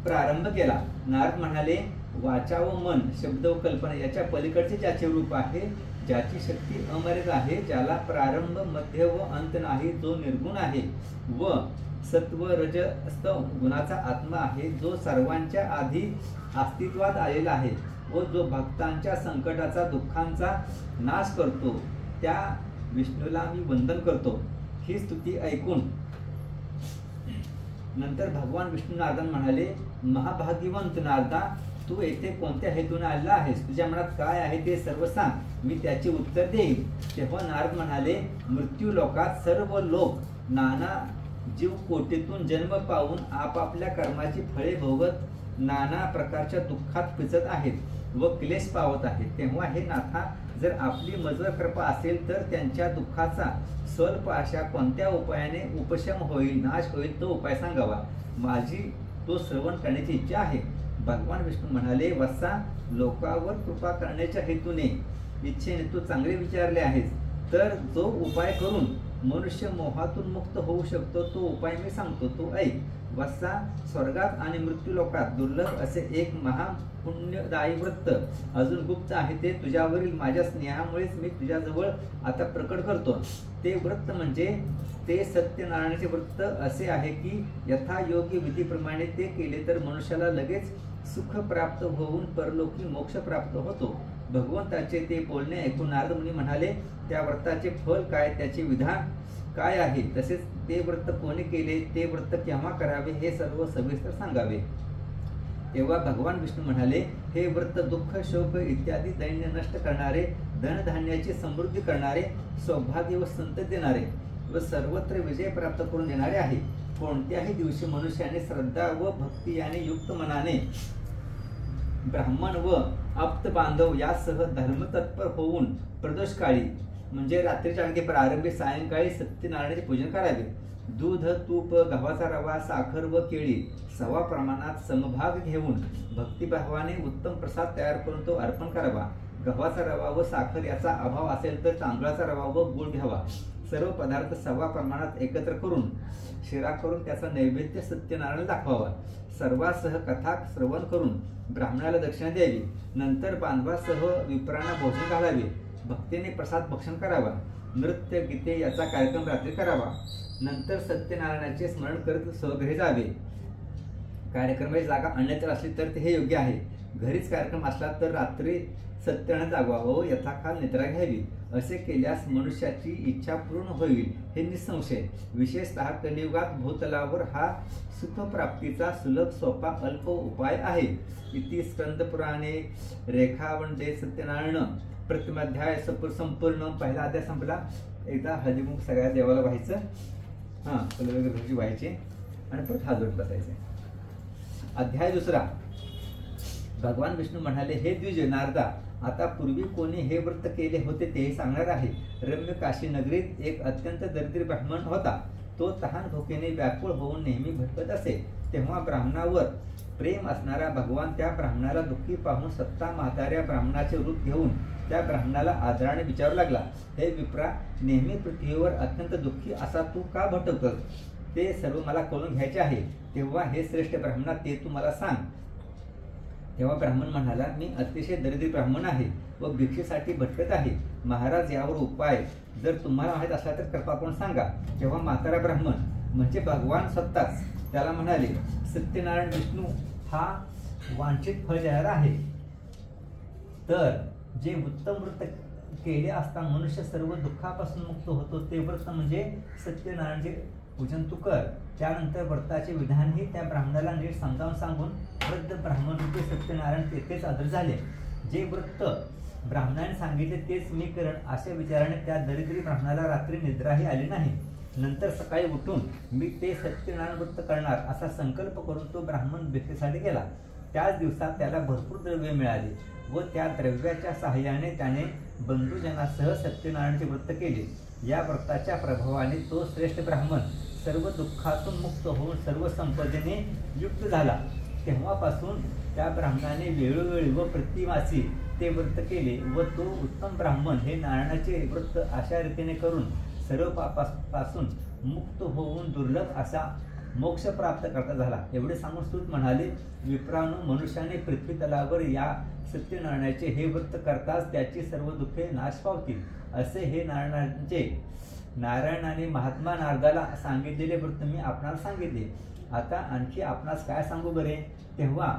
Speaker 1: प्रारंभ केला. नारद म्हणाले, वाचा व मन, शब्द व कल्पना याच्या पलीकडचे ज्याचे रूप आहे, ज्याची शक्ती अमर्याद आहे, ज्याला प्रारंभ मध्य व अंत नाही, जो निर्गुण आहे व सत्व रजस्तव गुणाचा आत्मा आहे, जो सर्वांच्या आधी अस्तित्वात आलेला आहे व जो भक्तांच्या संकटाचा दुःखांचा नाश करतो, त्या विष्णूला मी वंदन करतो. ही स्तुती ऐकून नंतर भगवान विष्णू नारदांना म्हणाले, महाभाग्यवंत नारदा, तू येथे कोणत्या हेतूने आलेला आहेस? तुझ्या मनात काय आहे ते सर्व सांग, मी त्याचे उत्तर देईन. तेव्हा नारद म्हणाले, मृत्यू लोकात सर्व लोक नाना जीव कोटीतून जन्म पाहून आपापल्या कर्माची फळे भोगत नाना प्रकारच्या दुःखात पिचत आहेत व क्लेश पावत आहेत. तेव्हा हे नाथा, जर आपली मजर कृपा असेल तर त्यांच्या दुःखाचा स्वल्प अशा कोणत्या उपायाने उपशम होईल, नाश होईल, तो उपाय सांगावा. माझी तो श्रवण करण्याची इच्छा आहे. भगवान विष्णू म्हणाले, वत्सा, लोकांवर कृपा करण्याच्या हेतूने इच्छेने तू चांगले विचारले आहेस. तर जो उपाय करून मनुष्य मोहातून मुक्त होऊ शकतो तो उपाय मी सांगतो, तो ऐक. वत्सा, स्वर्गात आणि मृत्यू लोकात दुर्लभ असे एक महापुण्यदायी व्रत अजून गुप्त आहे. ते तुझ्यावरील माझ्या स्नेहामुळेच मी तुझ्याजवळ आता प्रकट करतो. ते व्रत म्हणजे ते सत्यनारायणाचे व्रत असे आहे की यथायोग्य विधीप्रमाणे ते केले तर मनुष्याला लगेच सुख प्राप्त होऊन परलोकी मोक्ष प्राप्त होतो. भगवंताचे ते बोलणे ऐकून नारद मुनी म्हणाले, त्या व्रताचे फल काय, त्याचे विधान काय आहे, तसेच ते व्रत कोणी केले, ते व्रत केव्हा करावे हे सर्व सविस्तर सांगावे. तेव्हा भगवान विष्णू म्हणाले, हे व्रत दुःख, शोक इत्यादी दैन्य नष्ट करणारे, धनधान्याची समृद्धी करणारे, सौभाग्य व संतती देणारे व सर्वत्र विजय प्राप्त करून देणारे आहे. कोणत्याही दिवशी मनुष्याने श्रद्धा व भक्ती याने युक्त मनाने ब्राह्मण व आप्त बांधव यासह धर्मतत्पर होऊन प्रदोष काळी म्हणजे रात्रीच्या आणखी प्रारंभी सायंकाळी सत्यनारायणाचे पूजन करावे. दूध तूप गव्हाचा रवा साखर व केळी सवा प्रमाणात समभाग घेऊन भक्तिभावाने उत्तम प्रसाद तयार करून तो अर्पण करावा. गव्हाचा रवा व साखर याचा अभाव असेल तर तांदळाचा रवा व गुळ घ्यावा. सर्व पदार्थ सवा प्रमाणात एकत्र करून शिरा करून त्याचा नैवेद्य सत्यनारायण दाखवावा. सर्वांसह कथा श्रवण करून ब्राह्मणाला दक्षिणा द्यावी. नंतर बांधवासह विप्रांना भोजन घालावे. भक्तीने प्रसाद भक्षण करावा. नृत्य गीते याचा कार्यक्रम रात्री करावा. नंतर सत्यनारायणाचे स्मरण करत स्वगृही जावे. कार्यक्रमाची जागा अन्यत्र असली तर ते हे योग्य आहे. घरीच कार्यक्रम असला तर रात्री सत्यनारायण जागवावं व यथाकाल निद्रा घ्यावी. असे केल्यास मनुष्याची इच्छा पूर्ण होईल हे निसंशय. विशेषतः कलियुगात भूतलावर हा सुखप्राप्तीचा सुलभ सोपा अल्प उपाय आहे. इति स्कंदपुराणे रेखावंडे सत्यनारायण प्रतिमाध्याय संपूर्ण. पहिला अध्याय संपला. एकदा हळदीकुंकू सगळ्या देवाला व्हायचं, फुलं वगैरे घरची व्हायचे आणि परत हात जोडत बसायचे. अध्याय दुसरा. भगवान विष्णू म्हणाले, हे द्विज नारदा, आता पूर्वी कोणी हे व्रत केले होते ते सांगणार आहे. रम्य काशी नगरीत एक अत्यंत दरिद्री ब्राह्मण होता. तो तहान भुकेने व्याकुळ होऊन नेहमी भटकत असे. तेव्हा ब्राह्मणावर प्रेम असणारा भगवान त्या ब्राह्मणाला दुःखी पाहून सत्ता म्हाताऱ्या ब्राह्मणाचे रूप घेऊन त्या ब्राह्मणाला आदराने विचारू लागला, हे विप्रा, नेहमी पृथ्वीवर अत्यंत दुःखी असा तू का भटकतोस? ते सर्व मला कळून घ्यायचे आहे. तेव्हा हे श्रेष्ठ ब्राह्मणा, ते तू मला सांग. तेव्हा ब्राह्मण म्हणाला, मी अतिशय दरिद्री ब्राह्मण आहे व भिक्षेसाठी भटकत आहे. महाराज, यावर उपाय जर तुम्हाला माहीत असला तर कृपा करून सांगा. तेव्हा म्हातारा ब्राह्मण म्हणजे भगवान स्वतःच त्याला म्हणाले, सत्यनारायण विष्णू हा वांछित फळ देणारा आहे. तर जे उत्तम व्रत केले असता मनुष्य सर्व दुःखापासून मुक्त होतो ते व्रत म्हणजे सत्यनारायणचे पूजन तू कर. त्यानंतर व्रताचे विधानही त्या ब्राह्मणाला नीट समजावून सांगून वृद्ध ब्राह्मण रूपी सत्यनारायण तेथेच आदर झाले. जे व्रत ब्राह्मणाने सांगितले तेच मी करण अशा विचाराने त्या दरिद्री ब्राह्मणाला रात्री निद्राही आली नाही. नंतर सकाळी उठून मी ते सत्यनारायण व्रत करणार असा संकल्प करून तो ब्राह्मण भिक्षेसाठी गेला. त्याच दिवसात त्याला भरपूर द्रव्य मिळाले व त्या द्रव्याच्या सहाय्याने त्याने बंधुजनासह सत्यनारायणाचे व्रत केले. या व्रताच्या प्रभावाने तो श्रेष्ठ ब्राह्मण सर्व दुःखातून मुक्त होऊन सर्व संपदेने युक्त झाला. तेव्हापासून त्या ब्राह्मणाने वेळोवेळी व प्रतिमासी ते व्रत केले व तो उत्तम ब्राह्मण हे नारायणाचे व्रत अशा रीतीने करून सर्व पापापासून मुक्त होऊन दुर्लभ असा मोक्ष प्राप्त करता झाला. एवढे सांगून सूत म्हणाले, विप्रानो, मनुष्याने पृथ्वी तलावर या सत्यनारायणाचे हे व्रत करताच त्याची सर्व दुःखे नाश पावतील. असे हे नारायणाने महात्मा नारदाला सांगितलेले व्रत मी आपणाला सांगितले. आता आणखी आपणास काय सांगू बरे? तेव्हा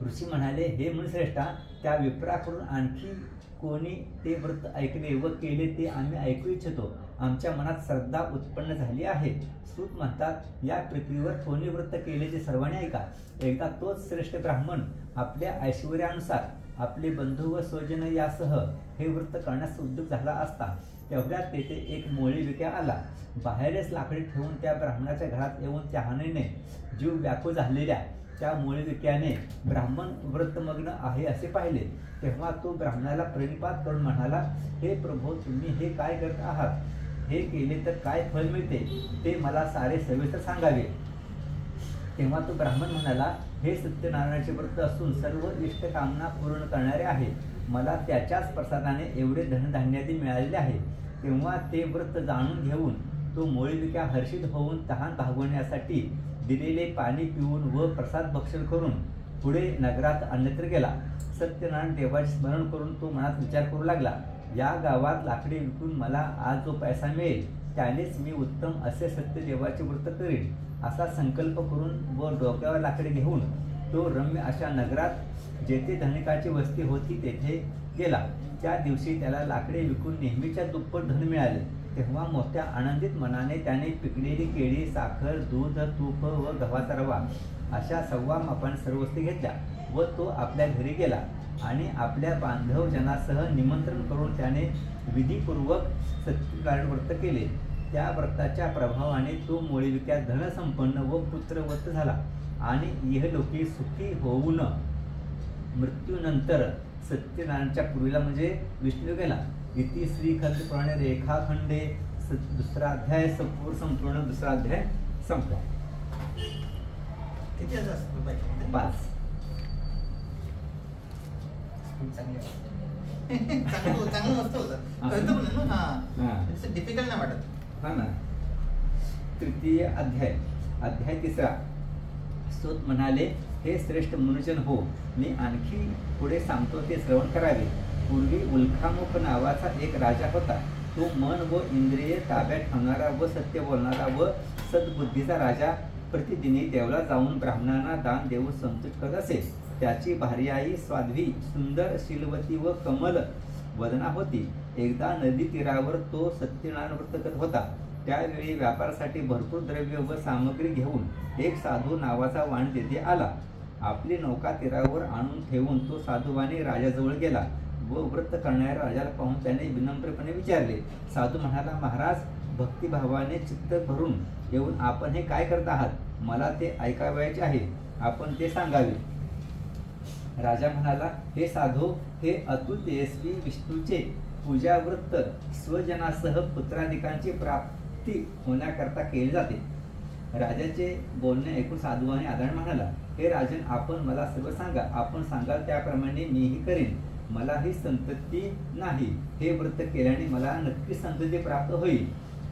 Speaker 1: ऋषी म्हणाले, हे मुनिश्रेष्ठा, त्या विप्राकडून आणखी कोणी ते व्रत ऐकले व केले ते आम्ही ऐकू इच्छितो. आमच्या मनात श्रद्धा उत्पन्न झाली आहे. सूत म्हणतात, या पृथ्वीवर कोणी व्रत केले ते सर्वांनी ऐका. एकदा तोच श्रेष्ठ ब्राह्मण आपल्या ऐश्वर्यानुसार आपले बंधू व स्वजन यासह हे व्रत करण्यास उद्युक्त झाला असता तेवढ्यात तेथे एक मोळी विक्या आला. बाहेरच लाकडी ठेवून त्या ब्राह्मणाच्या घरात येऊन त्याहानेने जीव व्याकुळ झालेल्या त्या मोळी विक्याने ब्राह्मण व्रतमग्न आहे असे पाहिले. तेव्हा तो ब्राह्मणाला प्रणिपात करून म्हणाला, हे प्रभो, तुम्ही हे काय करत आहात? हे केले तर काय फळ मिळते ते मला सारे सविस्तर सांगावे. तेव्हा तो ब्राह्मण म्हणाला, हे सत्यनारायणाचे व्रत असून सर्व इष्ट कामना पूर्ण करणारे आहे. मला त्याच्याच प्रसादाने एवढे धनधान्यादी मिळालेले आहे. तेव्हा ते व्रत जाणून घेऊन तो मोळीविक्या हर्षित होऊन तहान भागवण्यासाठी दिलेले पाणी पिऊन व प्रसाद भक्षण करून पुढे नगरात अन्यत्र गेला. सत्यनारायण देवाचे स्मरण करून तो मनात विचार करू लागला, या गावात लाकडी विकून मला आज जो पैसा मिळेल त्यानेच मी उत्तम असे सत्यदेवाचे व्रत करीन असा संकल्प करून व डोक्यावर लाकडी घेऊन तो रम्य अशा नगरात जेथे धनिकाची वस्ती होती तेथे गेला. त्या दिवशी त्याला लाकडे विकून नेहमीच्या दुप्पट धन मिळाले. तेव्हा मोठ्या आनंदित मनाने त्याने पिकलेली केळी, साखर, दूध, तूप व गव्हाचा रवा अशा सव्वा मापाने सर्व वस्तू घेतल्या व तो आपल्या घरी गेला आणि आपल्या बांधवजनासह निमंत्रण करून त्याने विधीपूर्वक सत्यनारायण व्रत केले. त्या व्रताच्या प्रभावाने तो मोळीविक्या धनसंपन्न व पुत्रवत झाला आणि इहलोकी सुखी होऊन मृत्यूनंतर सत्यनारायणच्या पूर्वीला म्हणजे विष्णू गेला. इति श्रीखंडपुराणे रेखाखंडे दुसरा अध्याय संपूर्ण दुसरा अध्याय संपला.
Speaker 2: किती असतात बायकामध्ये?
Speaker 1: 5.
Speaker 2: चांगलं मस्त होतं. कळतं पण ना. हा, डिफिकल्ट नाही वाटत.
Speaker 1: हा ना. तृतीय अध्याय 3. सूत म्हणाले, हे श्रेष्ठ मनुजन हो, मी आणखी पुढे सांगतो ते श्रवण करावे. पूर्वी उल्कामुख नावाचा एक राजा होता. तो मन व इंद्रिय ताब्यात ठेवणारा व सत्य बोलणारा व सद्बुद्धीचा राजा प्रतिदिनी देवळात जाऊन ब्राह्मणांना दान देऊन संतुष्ट करत असे. त्याची भार्याई स्वाध्वी, सुंदर, शीलवती व कमल वदना होती. एकदा नदी तीरावर तो सत्यनारायण व्रत करत होता. त्यावेळी व्यापारासाठी भरपूर द्रव्य व सामग्री घेऊन एक साधू नावाचा वाण तेथे आला. आपली नौका तीरावर आणून ठेवून तो साधूवाने राजाजवळ गेला व व्रत करणाऱ्या राजाला पाहून त्याने विनम्रपणे विचारले. साधू म्हणाला, महाराज, भक्तिभावाने चित्त भरून येऊन आपण हे काय करत आहात? मला ते ऐकावयाचे आहे, आपण ते सांगावे. राजा म्हणाला, हे साधू, हे अतुल तेजस्वी विष्णूचे पूजाव्रत स्वजनासह पुत्राधिकांची प्राप्ती होण्याकरता केले जाते. राजाचे बोलणे ऐकून साधूवाने आदराने म्हणाला, हे राजन, आपण मला सर्व सांगा. आपण सांगाल त्याप्रमाणे मीही करेन. मलाही संतती नाही. हे व्रत केल्याने मला नक्की संतती प्राप्त होईल.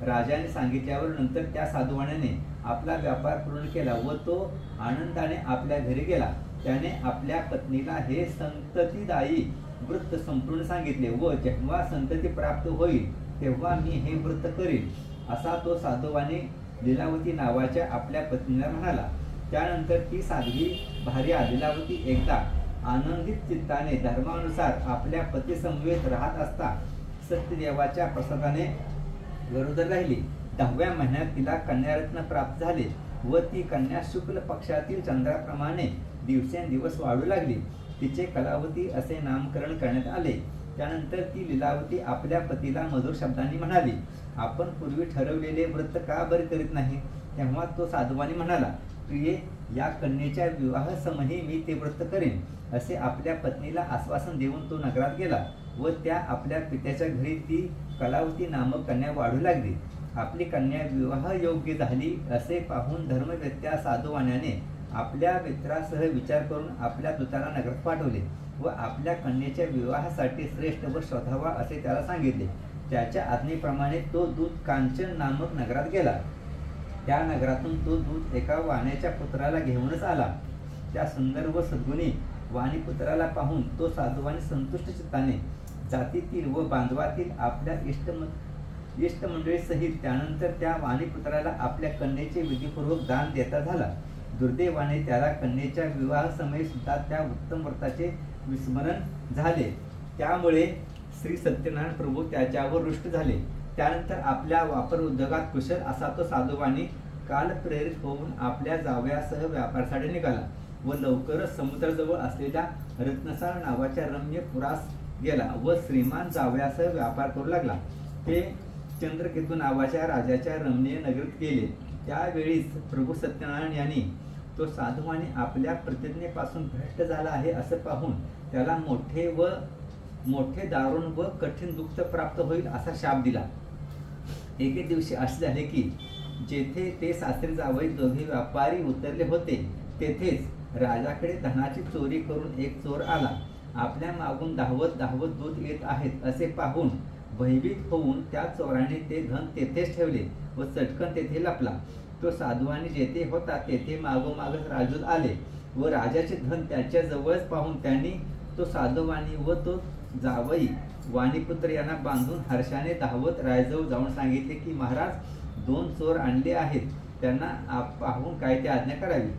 Speaker 1: राजाने सांगितल्यावर नंतर त्या साधूवाण्याने आपला व्यापार पूर्ण केला व तो आनंदाने आपल्या घरी गेला. त्याने आपल्या पत्नीला हे संततीदायी व्रत संपूर्ण सांगितले व जेव्हा संतती प्राप्त होईल तेव्हा मी हे व्रत करीन, असा तो साधूवाने लीलावती नावाच्या आपल्या पत्नीला म्हणाला. त्यानंतर ती साध्वी भार्या लीलावती एकदा आनंदित चित्ताने धर्मानुसार आपल्या पतीसमवेत राहत असता सत्यदेवाच्या प्रसादाने गरोदर राहिली. 10व्या महिन्यात तिला कन्यारत्न प्राप्त झाले व ती कन्या शुक्ल पक्षातील चंद्राप्रमाणे दिवसेंदिवस वाढू लागली. तिचे कलावती असे नामकरण करण्यात आले. त्यानंतर ती लीलावती आपल्या पतीला मधुर शब्दांनी म्हणाली, आपण पूर्वी ठरवलेले व्रत का बरे करीत नाही? तेव्हा तो साधूवानी म्हणाला, प्रिये, या कन्येच्या विवाहासमयी मी ते व्रत करेन, असे आपल्या पत्नीला आश्वासन देऊन तो नगरात गेला व त्या आपल्या पित्याच्या घरी ती कलावती नामक कन्या वाढू लागली. आपली कन्या विवाह योग्य झाली असे पाहून धर्मवेत्या साधूवाण्याने आपल्या मित्रासह विचार करून आपल्या दूताला नगरात पाठवले व आपल्या कन्येच्या विवाहासाठी श्रेष्ठ वर शोधावा असे त्याला सांगितले. त्याच्या आज्ञेप्रमाणे तो दूत कांचन नामक नगरात गेला. त्या नगरातून तो दूत एका वाण्याच्या पुत्राला घेऊनच आला. त्या सुंदर व सद्गुणी वाणीपुत्राला पाहून तो साधूवानी संतुष्ट चित्ताने जातीतील व बांधवातील आपल्या इष्टमंडळी सहित त्यानंतर त्या वाणीपुत्राला आपल्या कन्येचे विधीपूर्वक दान देता झाला. दुर्दैवाने त्याला कन्येच्या विवाहासमयी सुद्धा त्या उत्तम व्रताचे विस्मरण झाले. त्यामुळे श्री सत्यनारायण प्रभू त्याच्यावर रुष्ट झाले. त्यानंतर आपल्या वापर उद्योगात कुशल असा तो साधूवानी काल प्रेरित होऊन आपल्या जावयासह व्यापारासाठी निघाला व लवकरच समुद्राजवळ असलेल्या रत्नसार नावाच्या रम्य पुरास गेला व श्रीमान जावयासह व्यापार करू लागला. ते चंद्रकेतू नावाच्या राजाच्या रमणीय नगरीत गेले. त्यावेळीच प्रभू सत्यनारायण यांनी तो साधूवानी आपल्या प्रतिज्ञेपासून भ्रष्ट झाला आहे असं पाहून त्याला मोठे दारुण व कठीण दुःख प्राप्त होईल असा शाप दिला. एके दिवशी असे झाले की जेथे ते सासरे जावई दोघे व्यापारी उतरले होते तेथेच राजाकडे धनाची चोरी करून एक चोर आला. आपल्या मागून धावत धावत दूत येत आहेत असे पाहून भयभीत होऊन त्या चोराने ते धन तेथेच ठेवले व चटकन तेथे लपला. तो साधूवानी जेथे होता तेथे मागोमागच राजूत आले व राजाचे धन त्याच्या जवळच पाहून त्यांनी तो साधूवानी व तो जावई वाणीपुत्र यांना बांधून हर्षाने धावत राजाजवळ जाऊन सांगितले की महाराज, 2 चोर आणले आहेत, त्यांना पाहून काय ते आज्ञा करावी.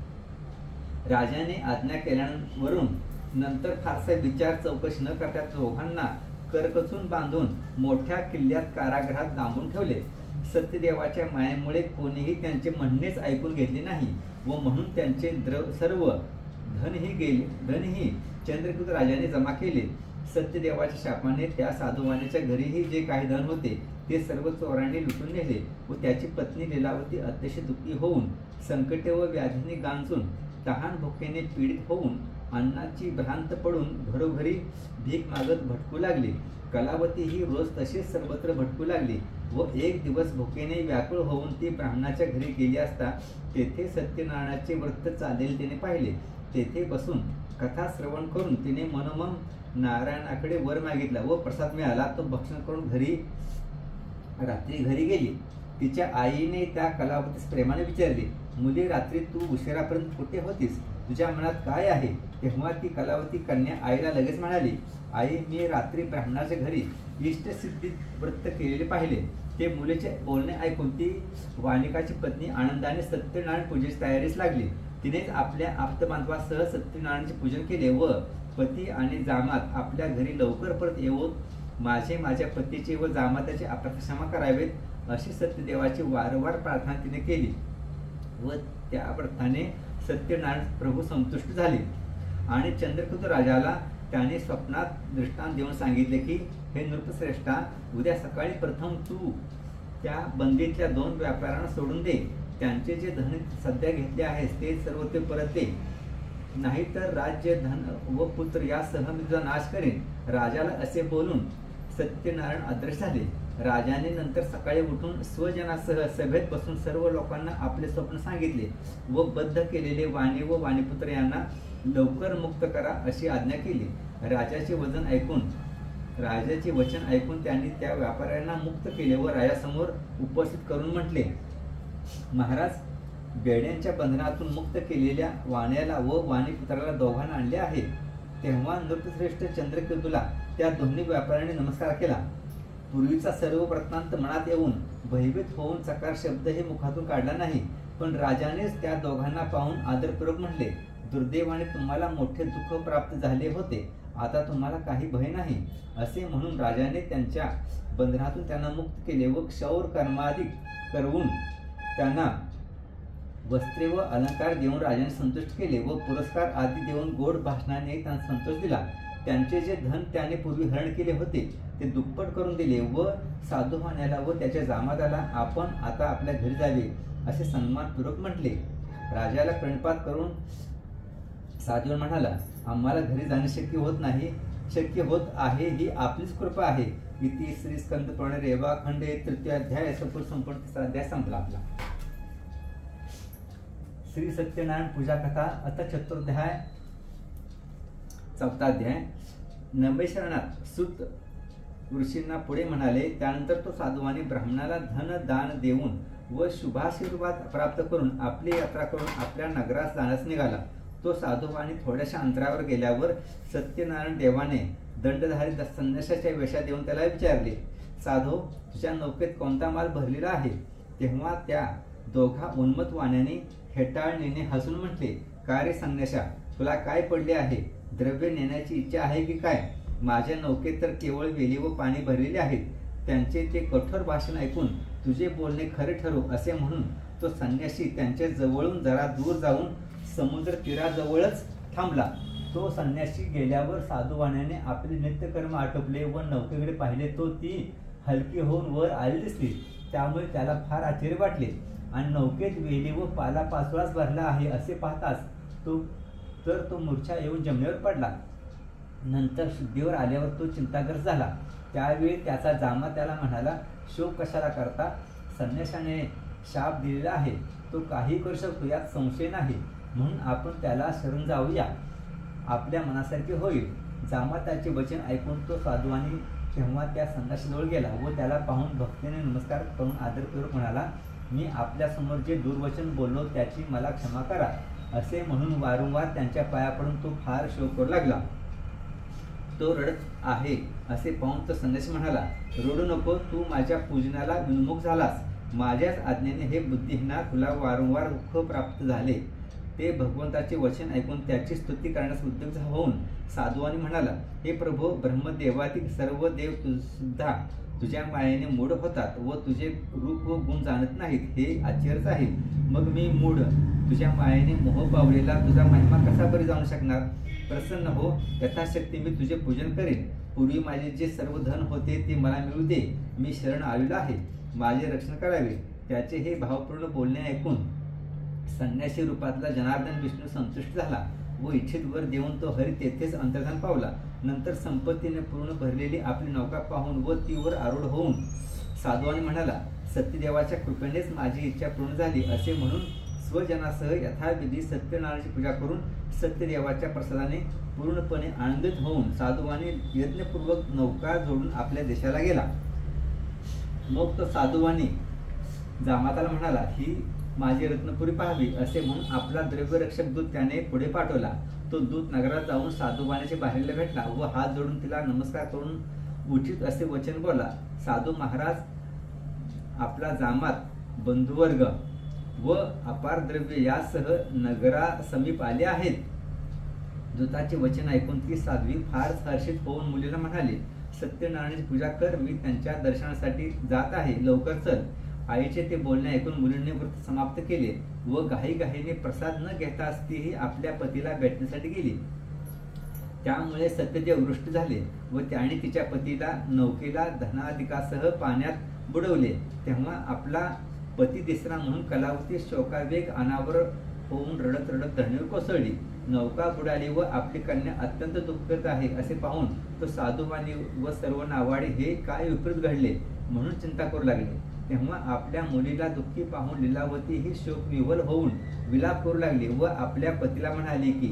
Speaker 1: राजाने आज्ञा केल्यावरून नंतर फारसा विचार चौकशी न करता दोघांना करकचून बांधून मोठ्या किल्ल्यात कारागृहात डांबून ठेवले. सत्यदेवाच्या मायेमुळे कोणीही त्यांचे म्हणणेच ऐकून घेतले नाही व म्हणून त्यांचे सर्व धनही चंद्रकेतू राजाने जमा केले. सत्यदेवाच्या शापाने त्या साधूवानीच्या घरीही जे काही धन होते ते सर्व चोरांनी लुटून नेले व त्याची पत्नी लीलावती अतिशय दुःखी होऊन संकटे व व्याधीने गांजून तहान भुकेने पीडित होऊन अन्नाची भ्रांत पडून घरोघरी भीक मागत भटकू लागली. कलावती ही रोज तशीच सर्वत्र भटकू लागली. व एक दिवस भुकेने व्याकुळ होऊन ती ब्राह्मणाच्या घरी गेली असता तेथे सत्यनारायणाचे व्रत चाललेले तिने पाहिले. तेथे बसून कथा श्रवण करून तिने मनोमन नारायणाकडे वर मागितला व प्रसाद मिळाला. तो भक्षण करून रात्री घरी गेली. तिच्या आईने त्या कलावतीस प्रेमाने विचारले, मुली, रात्री तू उशिरापर्यंत कुठे होतीस? तुझ्या मनात काय आहे? तेव्हा ती कलावती कन्या आईला लगेच म्हणाली, आई, मी रात्री ब्राह्मणाच्या घरी इष्टसिद्धी व्रत केलेले पाहिले. ते मुलीचे बोलणे ऐकून ती वाणिकाची पत्नी आनंदाने सत्यनारायण पूजेची तयारीस लागली. तिनेच आपल्या आप्तबांधवासह सत्यनारायणाचे पूजन केले व पती आणि जामात आपल्या घरी लवकर परत येऊन माझ्या पतीचे व जामाताचे आपल्याला क्षमा करावेत अशी सत्यदेवाची वारंवार प्रार्थना तिने केली व त्या व्रताने सत्यनारायण प्रभू संतुष्ट झाले. आणि चंद्रकेतू राजाला त्याने स्वप्नात दृष्टांत देऊन सांगितले की, हे नृपश्रेष्ठा, उद्या सकाळी प्रथम तू त्या बंदीतल्या 2 व्यापाऱ्यांना सोडून दे. त्यांचे जे धन सध्या घेतले आहेस ते सर्व ते परत दे, नाहीतर राज्य, धन व पुत्र यासह मी तुझा नाश करेन. राजाला असे बोलून सत्यनारायण अदृश्य झाले. राजाने नंतर सकाळी उठून स्वजनासह सभेत बसून सर्व लोकांना आपले स्वप्न सांगितले व बद्ध केलेले वाणी व वाणीपुत्र यांना लवकर मुक्त करा अशी आज्ञा केली. राजाचे वचन ऐकून त्यांनी त्या व्यापाऱ्यांना मुक्त केले व राजासमोर उपस्थित करून म्हटले, महाराज, बेड्यांच्या बंधनातून मुक्त केलेल्या वाण्याला व वाणीपुत्राला दोघांना आणले आहे. तेव्हा नृपश्रेष्ठ चंद्रकेतूला त्या दोन्ही व्यापाऱ्यांनी नमस्कार केला. पूर्वीचा सर्व वृत्तांत मनात येऊन भयभीत होऊन चकार शब्दही मुखातून काढला नाही. पण राजानेच त्या दोघांना पाहून आदरपूर्वक म्हटले, दुर्दैवाने तुम्हाला मोठे दुःख प्राप्त झाले होते. आता तुम्हाला काही भय नाही. असे म्हणून राजाने त्यांच्या बंधनातून त्यांना मुक्त केले व क्षौर कर्मादी करवून त्यांना वस्त्रे व अलंकार देऊन राजाने संतुष्ट केले व पुरस्कार आदी देऊन गोड भाषणाने त्यांना संतोष दिला. त्यांचे जे धन त्याने पूर्वी हरण केले होते ते दुप्पट करून दिले व साधुवाण्याला व त्याच्या जामाताला आपण आता आपल्या घरी जावे असे सन्मानपूर्वक म्हटले. राजाला प्रणपात करून साधुवान म्हणाला, आम्हाला घरी जाणे शक्य होत नाही, शक्य होत आहे ही आपलीच कृपा आहे. इति श्री स्कंद पुराण रेवा खंड 3 अध्याय संपूर्ण 3 अध्याय संपला आपला. श्री सत्यनारायण पूजा कथा आता 4 अध्याय. 90 शरणात सूत ऋषींना पुढे म्हणाले. त्यानंतर तो साधुवानी ब्राह्मणाला धन दान देऊन व शुभाशीर्वाद प्राप्त करून आपली यात्रा करून आपल्या नगरास जाण्यास निघाला. तो साधुवानी थोड्याशा अंतरावर गेल्यावर सत्यनारायण देवाने दंडधारी संन्यासाच्या वेशात येऊन त्याला विचारले, साधो, तुझ्या नौकेत कोणता माल भरलेला आहे? तेव्हा त्या दोघा उन्मत्त वाण्याने हेटाळणीने हसून म्हटले, काय रे संन्यासा, तुला काय पडले आहे? द्रव्य नेण्याची इच्छा आहे की काय? माझ्या नौकेत तर केवळ वेली व पाणी भरलेले आहेत. त्यांचे ते कठोर भाषण ऐकून तुझे बोलणे खरे ठरो असे म्हणून तो संन्यासी त्यांच्या जवळून जरा दूर जाऊन समुद्र तीराजवळच थांबला. तो संन्यासी गेल्यावर साधुवाण्याने आपले नित्यकर्म आटोपले व नौकेकडे पाहिले. तो ती हलकी होऊन वर आली दिसली. त्यामुळे त्याला फार आश्चर्य वाटले आणि नौकेत वेली व पालापाचोळाच भरला आहे असे पाहताच तो मूर्छा येऊन जमिनीवर पडला. नंतर शुद्धीवर आल्यावर तो चिंताग्रस्त झाला. त्यावेळी त्याचा जामा त्याला म्हणाला, शोक कशाला करता? संन्यासाने शाप दिलेला आहे, तो काही करू शकतो यात संशय नाही. म्हणून आपण त्याला शरण जाऊया, आपल्या मनासारखे होईल. जामा त्याचे वचन ऐकून तो साधुवानी तेव्हा त्या संन्यासाजवळ गेला व त्याला पाहून भक्तीने नमस्कार करून आदरपूर्वक म्हणाला, मी आपल्यासमोर जे दुर्वचन बोललो त्याची मला क्षमा करा असे म्हणून वारंवार त्यांच्या पाया पडून तो फार शोक करू लागला. तो रडत आहे असे पाहून तो संन्यासी म्हणाला, रडू नको, तू माझ्या पूजनाला विन्मुख झालास. माझ्याच आज्ञेने हे बुद्धिहीना तुला वारंवार दुःख प्राप्त झाले. ते भगवंताचे वचन ऐकून त्याची स्तुती करण्यास उद्युक्त होऊन साधुवानी म्हणाला, हे प्रभो, ब्रह्मदेवातील सर्व देव सुद्धा तुझ्या मायेने मूढ होतात व तुझे रूप व गुण जाणत नाहीत. हे आश्चर्यच आहे. मग मी मूढ, तुझ्या मायेने मोह पावलेला तुझा महिमा कसा बरी जाणू शकणार? प्रसन्न हो, यथाशक्ती मी तुझे पूजन करेन. पूर्वी माझे जे सर्व धन होते ते मला मिळू दे. मी शरण आलेलो आहे, माझे रक्षण करावे. त्याचे हे भावपूर्ण बोलणे ऐकून संन्यासी रूपातला जनार्दन विष्णू संतुष्ट झाला व इच्छित वर देऊन तो हरी तेथेच अंतर्धान पावला. नंतर संपत्तीने पूर्ण भरलेली आपली नौका पाहून व तीवर आरूढ होऊन साधुवाने म्हणाला, सत्यदेवाच्या कृपेनेच माझी इच्छा पूर्ण झाली असे म्हणून स्वजनासह यथाविधी सत्यनारायणाची पूजा करून सत्यदेवाच्या प्रसादाने पूर्णपणे आनंदित होऊन साधुवाने यज्ञपूर्वक नौका जोडून आपल्या देशाला गेला. मग तो साधुवाने जामाताला म्हणाला, ही माझी रत्नपुरी पाहावी असे म्हणून आपला द्रव्यरक्षक दूत त्याने पुढे पाठवला. तो दूत नगरात जाऊन साधुवानेच्या बाहेरला भेटला व हात जोडून तिला नमस्कार करून उचित असे वचन बोलला. साधू महाराज, आपला जामात, बंधुवर्ग व अपार द्रव्य यासह नगरा समीप आले आहेत. दूताचे वचन ऐकून ती साध्वी फार हर्षित होऊन मुलीला म्हणाली, सत्यनारायणाची पूजा कर, मी त्यांच्या दर्शनासाठी जात आहे, लवकर चल. आईचे ते बोलणे ऐकून मुलीने व्रत समाप्त केले व घाईघाईने प्रसाद न घेताच तीही आपल्या पतीला भेटण्यासाठी गेली. त्यामुळे सत्यदेव रुष्ट झाले व त्याने तिच्या पतीला नौकेला धनाधिकासह पाण्यात बुडवले. तेव्हा आपला पती दिसला म्हणून कलावती शोकावेग अनावर होऊन रडत रडत धरणीवर कोसळली. नौका बुडाली व आपली कन्या अत्यंत दुःखित आहे असे पाहून तो साधुवानी व सर्व नावाडे हे काय विपरीत घडले म्हणून चिंता करू लागले. तेव्हा आपल्या मुलीला दुःखी पाहून लीलावती ही शोक विव्हल होऊन विलाप करू लागली व आपल्या पतीला म्हणाली की,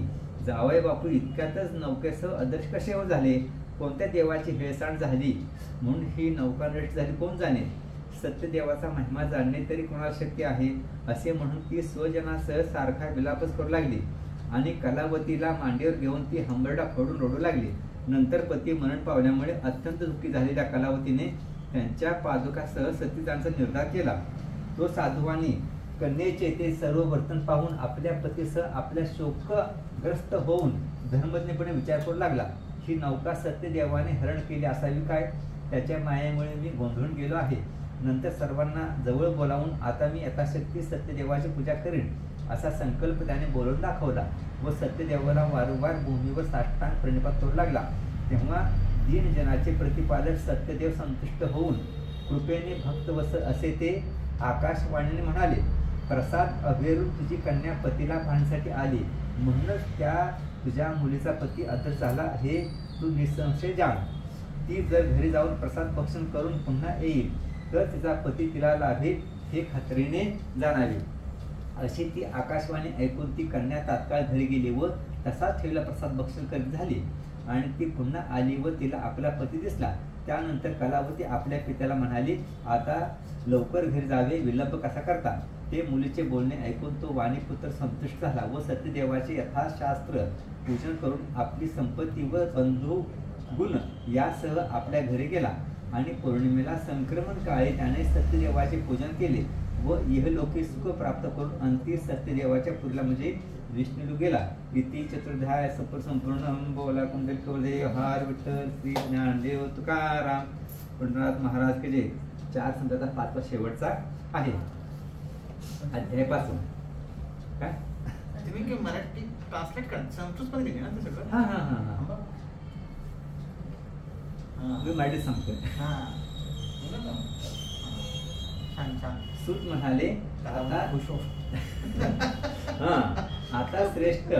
Speaker 1: जावई बापू, इतक्यातच नौकेसह अदृश्य कसे हो झाले? कोणत्या देवाची हेळसांड झाली म्हणून ही नौका नष्ट झाली कोण जाणे? सत्यदेवाचा महिमा जाणणे तरी कोणाला शक्य आहे असे म्हणून ती स्वजनासह सारखा विलापच करू लागली आणि कलावतीला मांडीवर घेऊन ती हंबरडा फोडून रडू लागली. नंतर पती मरण पावल्यामुळे अत्यंत दुःखी झालेल्या कलावतीने त्यांच्या पादुकासह सतीजांचा निर्धार केला. तो साधुवानी कन्येचे ते सर्व वर्तन पाहून आपल्या पतीसह आपल्या शोकग्रस्त होऊन धर्मज्ञपणे विचार करू लागला, ही नौका सत्यदेवाने हरण केली असावी काय? त्याच्या मायेमुळे मी गोंधळून गेलो आहे. नंतर सर्वांना जवळ बोलावून आता मी यथाशक्ती सत्यदेवाची पूजा करीन असा संकल्प त्याने बोलून दाखवला व सत्यदेवाला वारंवार भूमीवर साष्टांग प्रणिपात करू लागला. तेव्हा दीन जनाचे प्रतिपादक सत्यदेव संतुष्ट होऊन कृपेने भक्तवत्सल असे ते आकाशवाणीने म्हणाले, प्रसाद अभेरून तुझी कन्या पतीला पाहण्यासाठी आली, म्हणूनच त्या तुझ्या मुलीचा पती अदृश्य झाला हे तू निसंशय जाण. ती जर घरी जाऊन प्रसाद भक्षण करून पुन्हा येईल तर तिचा पती तिला लाभेल हे खात्रीने जाणावे. अशी ती आकाशवाणी ऐकून ती कन्या तात्काळ घरी गेली व तसाच ठेवलेला प्रसाद भक्षण करीत झाली आणि ती पुन्हा आली व तिला आपला पती दिसला. त्यानंतर कलावती आपल्या पित्याला म्हणाली, आता लवकर घरी जावे, विलंब कसा करता? ते मुलीचे बोलणे ऐकून तो वाणीपुत्र संतुष्ट झाला व सत्यदेवाचे यथाशास्त्र पूजन करून आपली संपत्ती व बंधू गुण यासह आपल्या घरी गेला आणि पौर्णिमेला संक्रमण काळी त्याने सत्यदेवाचे पूजन केले व इहलोकी सुख प्राप्त करून अंती सत्यदेवाच्या पुरीला म्हणजे विष्णू गेला. इति चतुर्ध्याय संपूर्ण बोला कुंडल कवदेव हार विठ्ठल श्री ज्ञानदेव तुकाराम पंढरनाथ महाराज के जय. 4 संताचा 5वा शेवटचा आहे अध्यायापासून. काय
Speaker 2: तुम्ही मराठी ट्रान्सलेट करा, संस्कृत मध्ये ना ते सगळं?
Speaker 1: हां हां हां हां मी मराठी सांगतोय.
Speaker 2: छान छान.
Speaker 1: सूत म्हणाले, आता श्रेष्ठ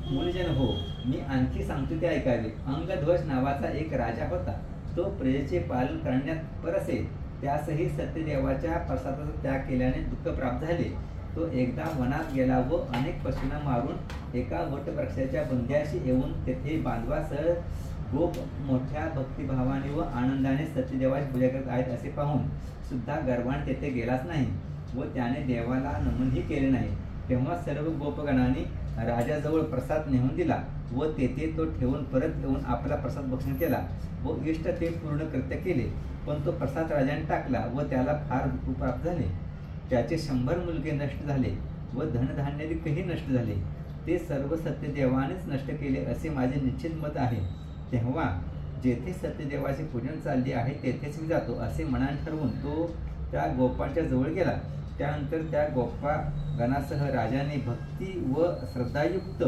Speaker 1: मुनिजन हो, मी आणखी सांगतो ते ऐकावे. अंगध्वज नावाचा एक राजा होता. तो प्रजेचे पालन करण्यात परसे. त्यासही सत्यदेवाच्या प्रसादाचा त्याग केल्याने दुःख प्राप्त झाले. तो एकदा वनात गेला व अनेक पशूंना मारून एका वटवृक्षाच्या बुंध्याशी येऊन तेथे बांधवासह गोप मोठ्या भक्तिभावाने व आनंदाने सत्यदेवाची पूजा करत आहेत असे पाहून सुद्धा गर्वाने तेथे गेलाच नाही व त्याने देवाला नमनही केले नाही. तेव्हा सर्व गोपगणांनी राजाजवळ प्रसाद नेऊन दिला व तेथे तो ठेवून परत येऊन आपला प्रसाद भक्षण केला व इष्ट ते पूर्ण कृत्य केले. पण तो प्रसाद राजाने टाकला व त्याला फार दुःख प्राप्त झाले. त्याचे 100 मुलगे नष्ट झाले व धनधान्यादिकही नष्ट झाले. ते सर्व सत्यदेवानेच नष्ट केले असे माझे निश्चित मत आहे. तेव्हा जेथे सत्यदेवाचे पूजन चालले आहे तेथेच मी जातो असे मनाने ठरवून तो त्या गोपांच्या जवळ गेला. त्यानंतर त्या गोपा गणासह राजाने भक्ती व श्रद्धायुक्त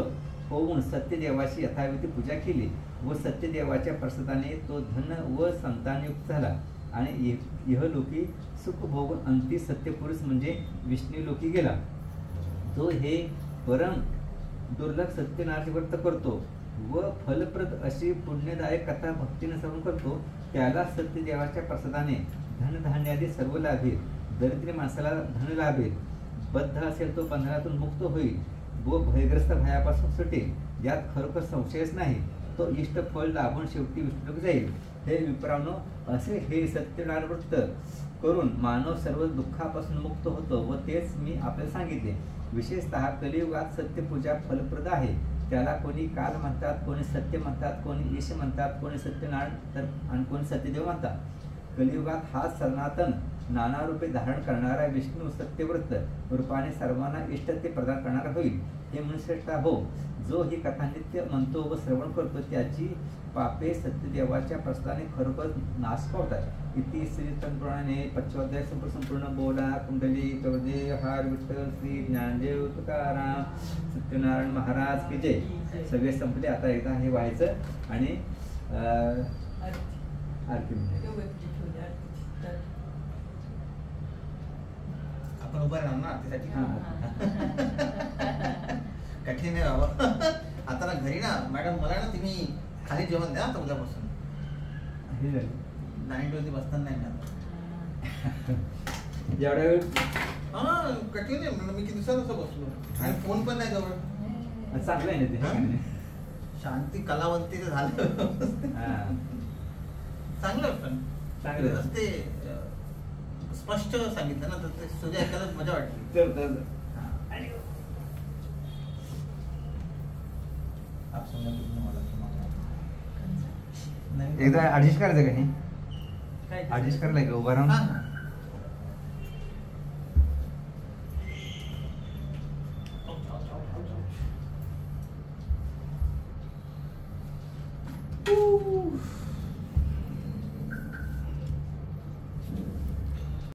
Speaker 1: होऊन सत्यदेवाची यथाविधी पूजा केली व सत्यदेवाच्या प्रसादाने तो धन व संतानयुक्त झाला आणि इहलोकी सुख भोगून अंती सत्यपुरुष म्हणजे विष्णुलोकी गेला. जो हे परम दुर्लभ सत्यनारायण व्रत करतो व फलप्रद अशी पुण्यदायक कथा भक्तीने श्रवण करतो त्याला सत्यदेवाच्या प्रसादाने धनधान्यादी सर्व लाभेल. दरिद्री माणसाला धन लाभेल. बद्ध असेल तो बंधनातून मुक्त होईल व भयग्रस्त भयापासून सुटेल. यात खरोखर संशयच नाही. तो इष्ट फळ लाभून शेवटी विष्णूक जाईल. हे विप्रावनो, असे हे सत्यनारायण वृत्त करून मानव सर्व दुःखापासून मुक्त होतो व तेच मी आपल्याला सांगितले. विशेषतः कलियुगात सत्यपूजा फलप्रद आहे. त्याला कोणी काल म्हणतात, कोणी सत्य म्हणतात, कोणी ईश म्हणतात, कोणी सत्यनारायण तर आणि कोणी सत्यदेव म्हणतात. कलियुगात हा सनातन नाना रूपे धारण करणारा विष्णू सत्यव्रत रूपाने सर्वांना इष्ट ते प्रदान करणारा होईल. हे मनुश्रेष्ठा हो, जो ही कथा नित्य म्हणतो व श्रवण करतो त्याची पापे सत्यदेवाच्या प्रसादाने खरोखर नाश पावतात. इति श्री तत्पुराणे पंचमाध्याय संपूर्ण बोला कुंडली कवदे हार विठ्ठल श्री ज्ञानदेव तुकाराम सत्यनारायण महाराज की जय. सगळे संपले. आता एकदा हे व्हायचं आणि आरती म्हणजे
Speaker 2: आपण उभं राहणार ना आरतीसाठी. कठीण आहे बाबा. आता ना घरी ना मॅडम मला ना तुम्ही खाली जेवण द्या आता उद्यापासून. 9:20 बसताना नाही ना
Speaker 1: जेवढ्या वेळ
Speaker 2: कठीण आहे म्हणून मी किती दिवसात असं बसलो आणि फोन पण नाही जवळ.
Speaker 1: चांगलं आहे ना ते.
Speaker 2: शांती कलावंतीचं झालं. चांगलं पण चांगलं ते स्पष्ट सांगितलं ना तर ते तुझ्या ऐकायला मजा वाटली.
Speaker 1: एकदा ऍडजस्ट करायचं का हे? ऍडजस्ट करायला का उभा राहून?